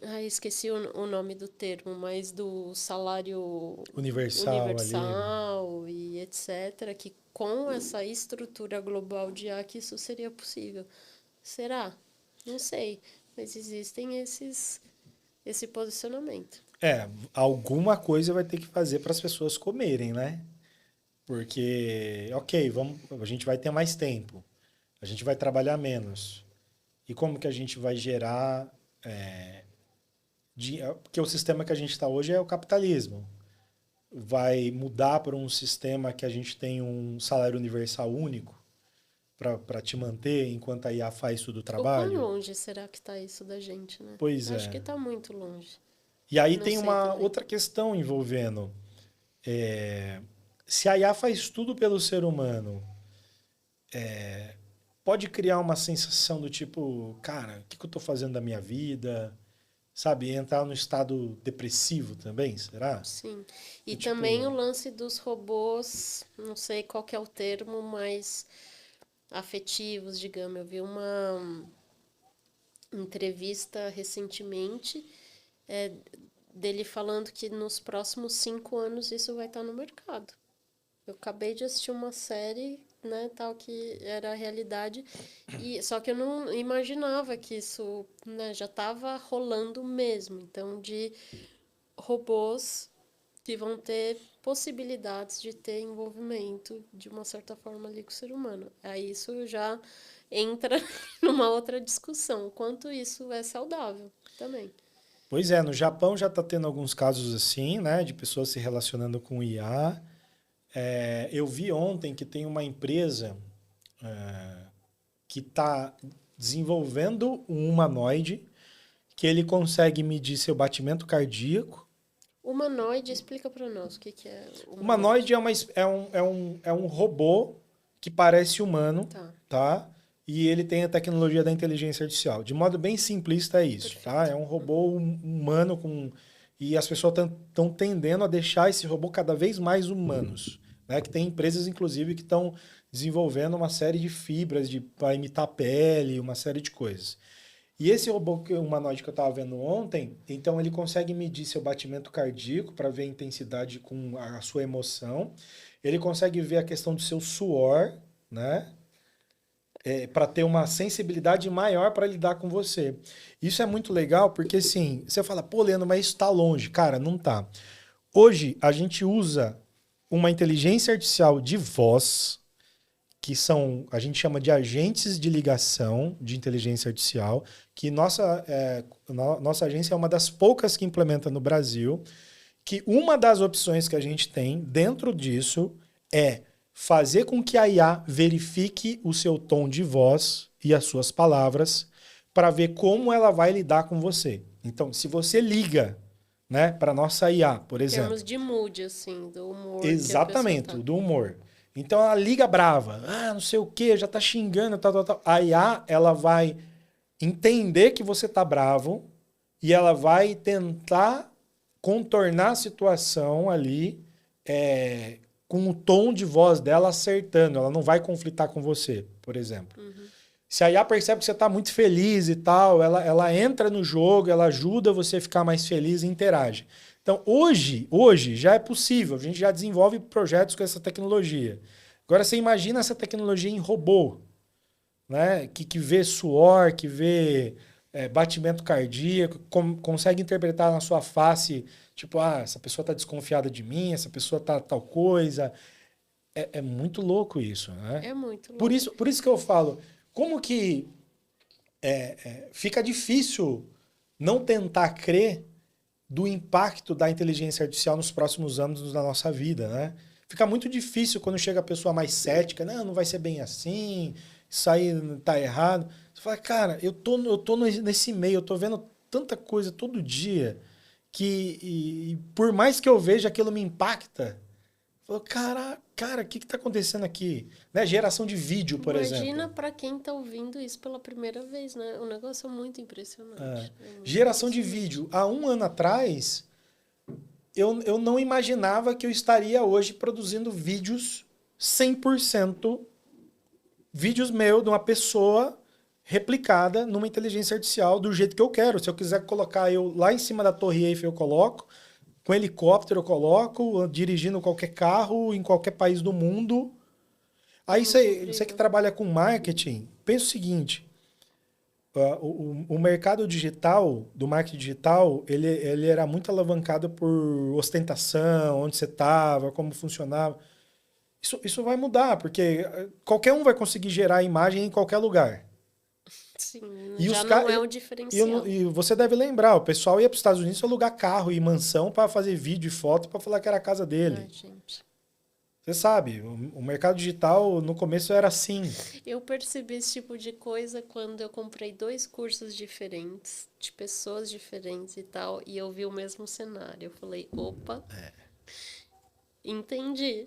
Ai, esqueci o nome do termo, mas do salário Universal ali. universal e etc. Que com essa estrutura global de IA que isso seria possível. Será? Não sei. Mas existem esse posicionamento. Alguma coisa vai ter que fazer para as pessoas comerem, né? Porque, ok, a gente vai ter mais tempo, a gente vai trabalhar menos. E como que a gente vai gerar... porque o sistema que a gente está hoje é o capitalismo. Vai mudar para um sistema que a gente tem um salário universal único para te manter enquanto a IA faz todo o O quão trabalho? longe será que está isso da gente, né? Pois Acho é. que está muito longe. E aí Não tem sei uma também. outra questão envolvendo. Se a IA faz tudo pelo ser humano, pode criar uma sensação do tipo, cara, o que eu estou fazendo da minha vida? Sabe? Entrar no estado depressivo também, será? Sim. E Tipo, também o lance dos robôs, não sei qual que é o termo, mas afetivos, digamos. Eu vi uma entrevista recentemente dele falando que nos próximos 5 anos isso vai estar no mercado. Eu acabei de assistir uma série, né, tal que era a realidade, e só que eu não imaginava que isso, né, já estava rolando mesmo. Então, de robôs que vão ter possibilidades de ter envolvimento de uma certa forma ali com o ser humano. Aí isso já entra numa outra discussão, o quanto isso é saudável também. pois é, no Japão já está tendo alguns casos assim, né? De pessoas se relacionando com IA. Eu vi ontem que tem uma empresa que está desenvolvendo um humanoide que ele consegue medir seu batimento cardíaco. Humanoide, explica para nós o que é Humanoide é um robô que parece humano, Tá. tá? E ele tem a tecnologia da inteligência artificial. De modo bem simplista é isso, tá? É um robô humano com... E as pessoas estão tendendo a deixar esse robô cada vez mais humanos, né? Que tem empresas, inclusive, que estão desenvolvendo uma série de fibras para imitar pele, uma série de coisas. E esse robô humanoide que eu estava vendo ontem, então ele consegue medir seu batimento cardíaco para ver a intensidade com a sua emoção. Ele consegue ver a questão do seu suor, né? Para ter uma sensibilidade maior para lidar com você. Isso é muito legal porque, assim, você fala, pô, Leandro, mas isso está longe. Cara, não tá. Hoje, a gente usa uma inteligência artificial de voz, que a gente chama de agentes de ligação de inteligência artificial, que nossa agência é uma das poucas que implementa no Brasil, que uma das opções que a gente tem dentro disso é fazer com que a IA verifique o seu tom de voz e as suas palavras para ver como ela vai lidar com você. Então, se você liga, né, para nossa IA, por Em exemplo... termos de mood, assim, do humor. Exatamente, que a pessoa do humor. Então ela liga brava, não sei o que, já tá xingando, tal. A IA, ela vai entender que você tá bravo e ela vai tentar contornar a situação ali com o tom de voz dela acertando. Ela não vai conflitar com você, por exemplo. Se a IA percebe que você tá muito feliz e tal, ela entra no jogo, ela ajuda você a ficar mais feliz e interage. Então, hoje já é possível, a gente já desenvolve projetos com essa tecnologia. Agora, você imagina essa tecnologia em robô, né? Que vê suor, que vê batimento cardíaco, consegue interpretar na sua face, tipo, essa pessoa está desconfiada de mim, essa pessoa está tal coisa. É muito louco isso, né? É muito louco. Por isso que eu falo, como que fica difícil não tentar crer do impacto da inteligência artificial nos próximos anos na nossa vida, né? Fica muito difícil quando chega a pessoa mais cética, não vai ser bem assim, isso aí tá errado. Você fala, cara, eu tô nesse meio, eu tô vendo tanta coisa todo dia que e por mais que eu veja, aquilo me impacta. Falou, cara, o que tá acontecendo aqui? Né? Geração de vídeo, por Imagina exemplo. para quem tá ouvindo isso pela primeira vez, né? O negócio é muito impressionante. É muito Geração de impressionante. vídeo. Há um ano atrás, eu não imaginava que eu estaria hoje produzindo vídeos 100% vídeos meus de uma pessoa replicada numa inteligência artificial do jeito que eu quero. Se eu quiser colocar eu lá em cima da Torre Eiffel, eu coloco. Com helicóptero eu coloco, dirigindo qualquer carro em qualquer país do mundo. Aí você que trabalha com marketing, pensa o seguinte, o mercado digital, do marketing digital, ele era muito alavancado por ostentação, onde você estava, como funcionava. Isso vai mudar, porque qualquer um vai conseguir gerar imagem em qualquer lugar. Sim, E já os não ca- é um E, diferencial. e você deve lembrar, o pessoal ia para os Estados Unidos alugar carro e mansão para fazer vídeo e foto para falar que era a casa dele. Ai, gente. Você sabe, o mercado digital no começo era assim. Eu percebi esse tipo de coisa quando eu comprei 2 cursos diferentes, de pessoas diferentes e tal, e eu vi o mesmo cenário. Eu falei, opa, entendi.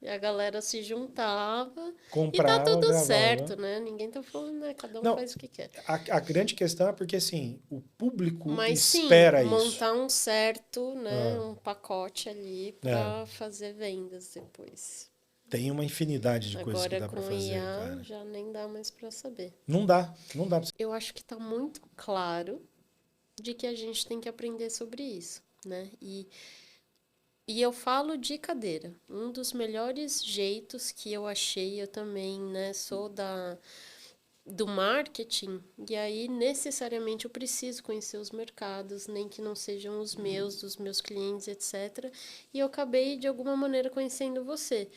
E a galera se juntava e tá Comprava, tudo gravava. certo, né? Ninguém tá falando, né? Cada um Não, faz o que quer. a grande questão é porque assim, o público Mas sim, espera isso. montar um certo, né? Um pacote ali pra É. fazer vendas depois. Tem uma infinidade de coisas que Agora dá para com fazer, IA cara. já nem dá mais pra saber. Não dá pra você. Eu acho que tá muito claro de que a gente tem que aprender sobre isso, né? E eu falo de cadeira. Um dos melhores jeitos que eu achei, eu também, né, sou do marketing, e aí necessariamente eu preciso conhecer os mercados, nem que não sejam os meus, dos meus clientes, etc. E eu acabei, de alguma maneira, conhecendo você.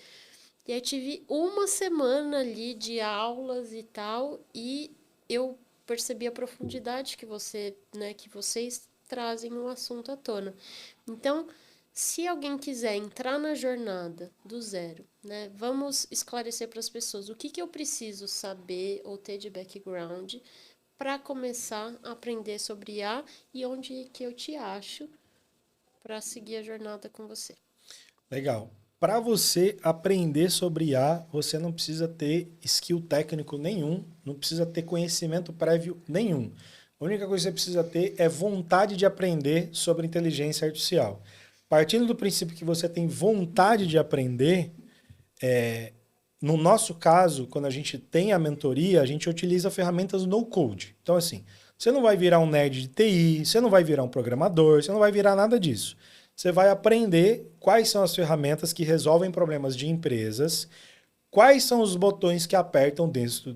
E aí tive uma semana ali de aulas e tal, e eu percebi a profundidade que você, né, que vocês trazem o assunto à tona. Então, se alguém quiser entrar na jornada do zero, né, vamos esclarecer para as pessoas o que eu preciso saber ou ter de background para começar a aprender sobre IA e onde que eu te acho para seguir a jornada com você. Legal. Para você aprender sobre IA, você não precisa ter skill técnico nenhum, não precisa ter conhecimento prévio nenhum. A única coisa que você precisa ter é vontade de aprender sobre inteligência artificial. Partindo do princípio que você tem vontade de aprender, no nosso caso, quando a gente tem a mentoria, a gente utiliza ferramentas no-code. Então, assim, você não vai virar um nerd de TI, você não vai virar um programador, você não vai virar nada disso. Você vai aprender quais são as ferramentas que resolvem problemas de empresas, quais são os botões que apertam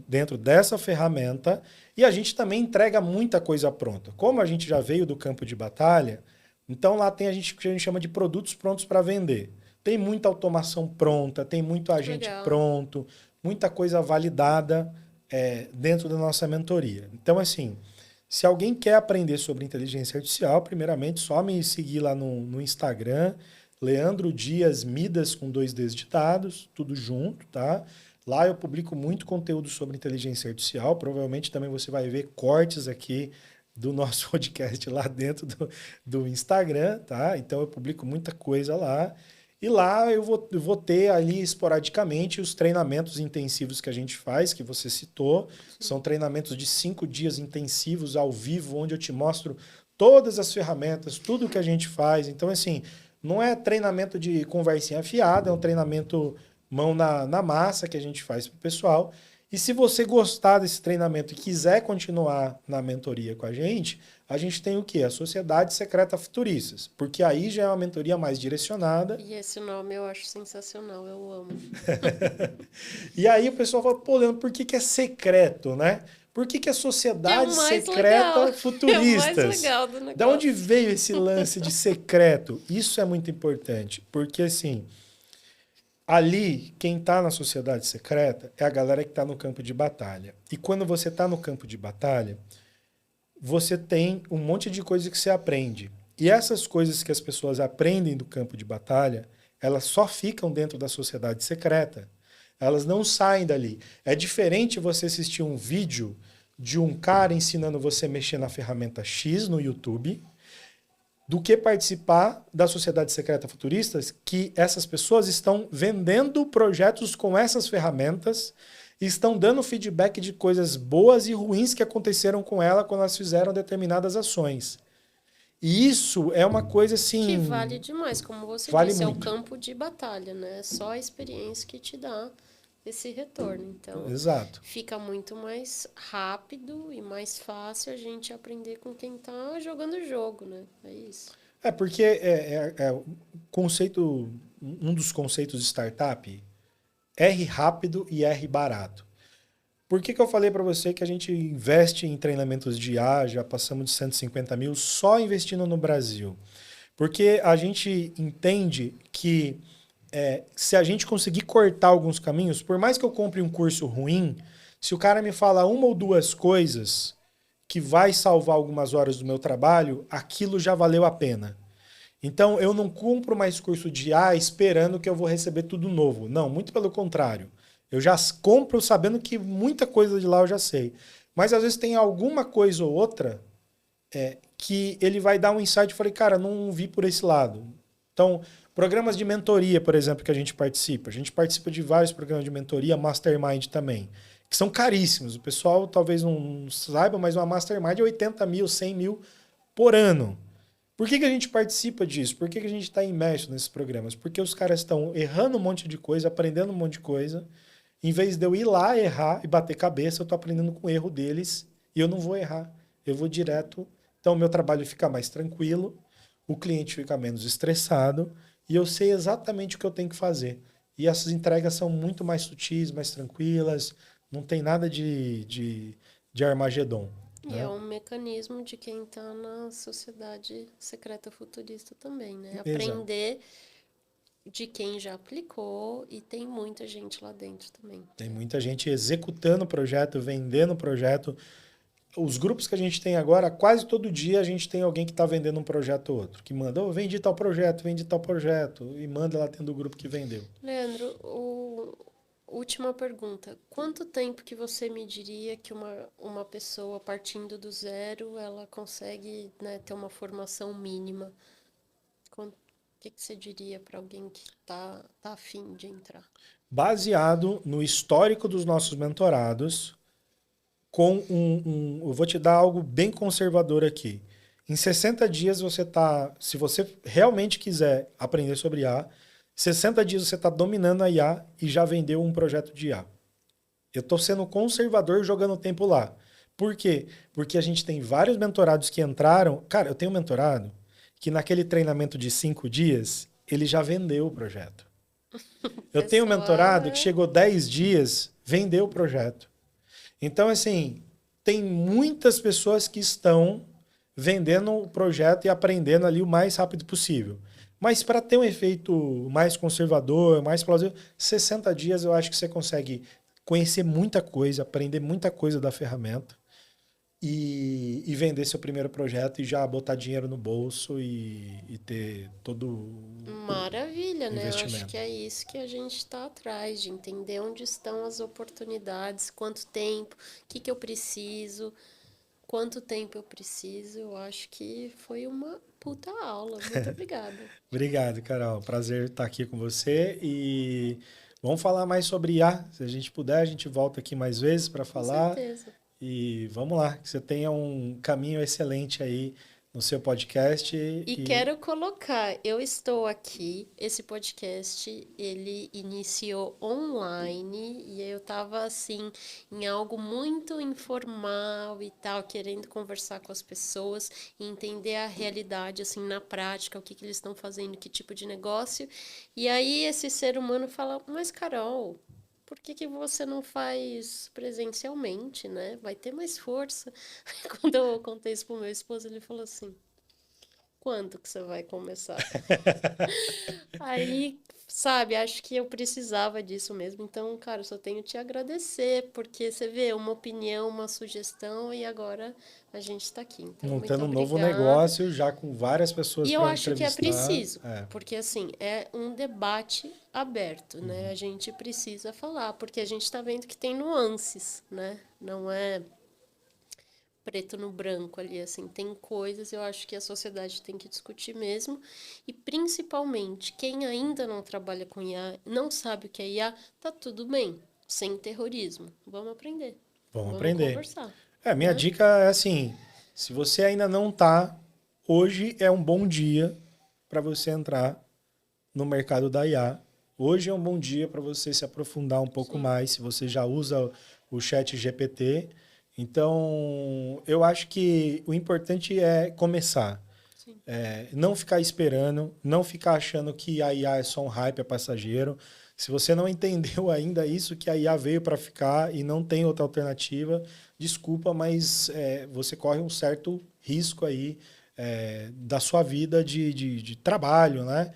dentro dessa ferramenta, e a gente também entrega muita coisa pronta. Como a gente já veio do campo de batalha, então lá tem o que a gente chama de produtos prontos para vender. Tem muita automação pronta, tem muito agente Legal. pronto, muita coisa validada dentro da nossa mentoria. Então, assim, se alguém quer aprender sobre inteligência artificial, primeiramente, só me seguir lá no Instagram, Leandro Dias Midas, com 2 Ds digitados, tudo junto, tá? Lá eu publico muito conteúdo sobre inteligência artificial. Provavelmente também você vai ver cortes aqui do nosso podcast lá dentro do Instagram, tá? Então eu publico muita coisa lá. E lá eu vou ter ali esporadicamente os treinamentos intensivos que a gente faz, que você citou. São treinamentos de 5 dias intensivos ao vivo, onde eu te mostro todas as ferramentas, tudo que a gente faz. Então, assim, não é treinamento de conversinha fiada, é um treinamento mão na massa que a gente faz para o pessoal. E se você gostar desse treinamento e quiser continuar na mentoria com a gente tem o quê? A Sociedade Secreta Futuristas, porque aí já é uma mentoria mais direcionada. E esse nome eu acho sensacional, eu amo. E aí o pessoal fala, pô, Leandro, por que é secreto, né? Por que é Sociedade Secreta Futuristas? É o mais legal do negócio. Da onde veio esse lance de secreto? Isso é muito importante, porque assim, ali, quem está na sociedade secreta é a galera que está no campo de batalha. E quando você está no campo de batalha, você tem um monte de coisa que você aprende. E essas coisas que as pessoas aprendem do campo de batalha, Elas só ficam dentro da sociedade secreta. Elas não saem dali. É diferente você assistir um vídeo de um cara ensinando você a mexer na ferramenta X no YouTube do que participar da Sociedade Secreta Futuristas, que essas pessoas estão vendendo projetos com essas ferramentas e estão dando feedback de coisas boas e ruins que aconteceram com ela quando elas fizeram determinadas ações. E isso é uma coisa assim... Que vale demais, como você Vale disse, é o muito. campo de batalha, né? É só a experiência que te dá esse retorno. Então, Exato. fica muito mais rápido e mais fácil a gente aprender com quem tá jogando o jogo, né? É isso. É porque o conceito, um dos conceitos de startup, R rápido e R barato. Por que eu falei para você que a gente investe em treinamentos de IA, já passamos de 150 mil só investindo no Brasil? Porque a gente entende que se a gente conseguir cortar alguns caminhos, por mais que eu compre um curso ruim, se o cara me fala uma ou duas coisas que vai salvar algumas horas do meu trabalho, aquilo já valeu a pena. Então, eu não compro mais curso de IA esperando que eu vou receber tudo novo. Não, muito pelo contrário. Eu já compro sabendo que muita coisa de lá eu já sei. Mas às vezes tem alguma coisa ou outra que ele vai dar um insight e falei, cara, não vi por esse lado. Então, programas de mentoria, por exemplo, que a gente participa. A gente participa de vários programas de mentoria, Mastermind também, que são caríssimos. O pessoal talvez não saiba, mas uma Mastermind é 80 mil, 100 mil por ano. Por que a gente participa disso? Por que a gente está imerso nesses programas? Porque os caras estão errando um monte de coisa, aprendendo um monte de coisa. Em vez de eu ir lá errar e bater cabeça, eu estou aprendendo com o erro deles e eu não vou errar. Eu vou direto. Então, o meu trabalho fica mais tranquilo, o cliente fica menos estressado e eu sei exatamente o que eu tenho que fazer. E essas entregas são muito mais sutis, mais tranquilas, não tem nada de Armagedon. E é um mecanismo de quem está na sociedade secreta futurista também, né? Aprender de quem já aplicou e tem muita gente lá dentro também. Tem muita gente executando o projeto, vendendo o projeto. Os grupos que a gente tem agora, quase todo dia a gente tem alguém que está vendendo um projeto ou outro, que manda, vendi tal projeto, e manda lá dentro do grupo que vendeu. Leandro, última pergunta. Quanto tempo que você me diria que uma pessoa partindo do zero, ela consegue, né, ter uma formação mínima? O que você diria para alguém que tá a fim de entrar? Baseado no histórico dos nossos mentorados, com eu vou te dar algo bem conservador aqui. Em 60 dias você tá, se você realmente quiser aprender sobre IA, 60 dias você está dominando a IA e já vendeu um projeto de IA. Eu estou sendo conservador jogando tempo lá. Por quê? Porque a gente tem vários mentorados que entraram. Cara, eu tenho um mentorado que naquele treinamento de 5 dias, ele já vendeu o projeto. Eu tenho um mentorado que chegou 10 dias, vendeu o projeto. Então, assim, tem muitas pessoas que estão vendendo o projeto e aprendendo ali o mais rápido possível. Mas para ter um efeito mais conservador, mais plausível, 60 dias eu acho que você consegue conhecer muita coisa, aprender muita coisa da ferramenta e vender seu primeiro projeto e já botar dinheiro no bolso e ter todo Maravilha, né? Eu acho que é isso que a gente está atrás, de entender onde estão as oportunidades, quanto tempo, o que eu preciso, quanto tempo eu preciso. Eu acho que foi uma puta aula. Muito obrigada. Obrigado, Carol. Prazer estar aqui com você e vamos falar mais sobre IA. Se a gente puder, a gente volta aqui mais vezes para falar. Com certeza. E vamos lá, que você tenha um caminho excelente aí no seu podcast. E quero colocar, eu estou aqui, esse podcast, ele iniciou online e eu estava assim, em algo muito informal e tal, querendo conversar com as pessoas e entender a realidade, assim, na prática, o que eles estão fazendo, que tipo de negócio. E aí esse ser humano fala, mas Carol, por que você não faz presencialmente, né? Vai ter mais força. Quando eu contei isso pro meu esposo, ele falou assim, quando que você vai começar? Aí, sabe, acho que eu precisava disso mesmo. Então, cara, eu só tenho te agradecer, porque você vê uma opinião, uma sugestão e agora a gente está aqui. Então, muito Montando um novo obrigada. negócio, já com várias pessoas E eu para acho que é entrevistar. preciso, É. porque assim, é um debate aberto, né? A gente precisa falar, porque a gente está vendo que tem nuances, né? Não é preto no branco ali, assim, tem coisas, eu acho que a sociedade tem que discutir mesmo, e principalmente quem ainda não trabalha com IA, não sabe o que é IA, tá tudo bem, sem terrorismo. Vamos aprender. Vamos aprender. Conversar. Minha dica é assim, se você ainda não tá, hoje é um bom dia para você entrar no mercado da IA. Hoje é um bom dia para você se aprofundar um pouco mais, se você já usa o chat GPT. Então, eu acho que o importante é começar. Não ficar esperando, não ficar achando que a IA é só um hype, é passageiro. Se você não entendeu ainda isso, que a IA veio para ficar e não tem outra alternativa, desculpa, mas você corre um certo risco aí da sua vida de trabalho, né?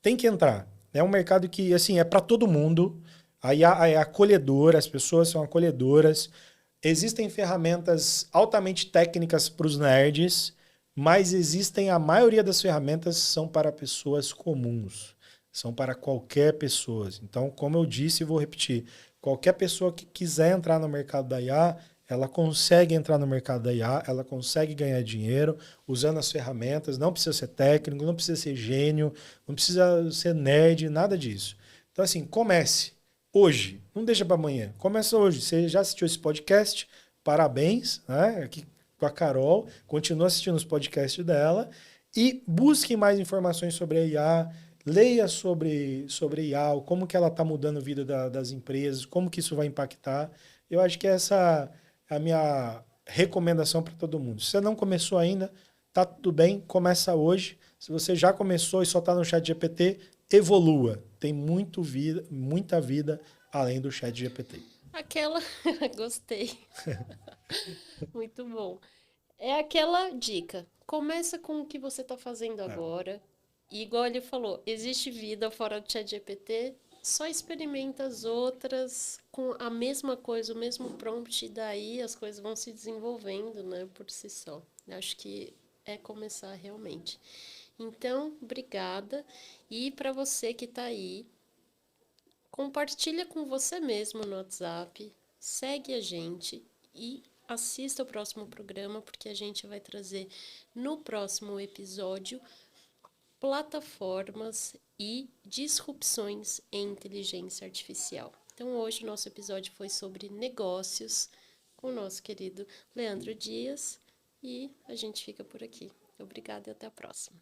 Tem que entrar. É um mercado que, assim, é para todo mundo. A IA é acolhedora, as pessoas são acolhedoras. Existem ferramentas altamente técnicas para os nerds, mas existem, a maioria das ferramentas são para pessoas comuns. São para qualquer pessoa. Então, como eu disse e vou repetir, qualquer pessoa que quiser entrar no mercado da IA, ela consegue entrar no mercado da IA, ela consegue ganhar dinheiro usando as ferramentas, não precisa ser técnico, não precisa ser gênio, não precisa ser nerd, nada disso. Então, assim, comece hoje, não deixa para amanhã, começa hoje. Você já assistiu esse podcast? Parabéns, né? Aqui com a Carol, continua assistindo os podcasts dela e busque mais informações sobre a IA, leia sobre IA, como que ela está mudando a vida das empresas, como que isso vai impactar. Eu acho que essa é a minha recomendação para todo mundo. Se você não começou ainda, tá tudo bem, começa hoje. Se você já começou e só está no chat GPT, evolua. Tem muita vida além do chat GPT. Aquela. Gostei. Muito bom. É aquela dica. Começa com o que você está fazendo agora. E igual ele falou, existe vida fora do ChatGPT, só experimenta as outras com a mesma coisa, o mesmo prompt, e daí as coisas vão se desenvolvendo, né, por si só. Acho que é começar realmente. Então, obrigada. E para você que está aí, compartilha com você mesmo no WhatsApp, segue a gente e assista o próximo programa, porque a gente vai trazer no próximo episódio plataformas e disrupções em inteligência artificial. Então, hoje o nosso episódio foi sobre negócios com o nosso querido Leandro Dias e a gente fica por aqui. Obrigada e até a próxima.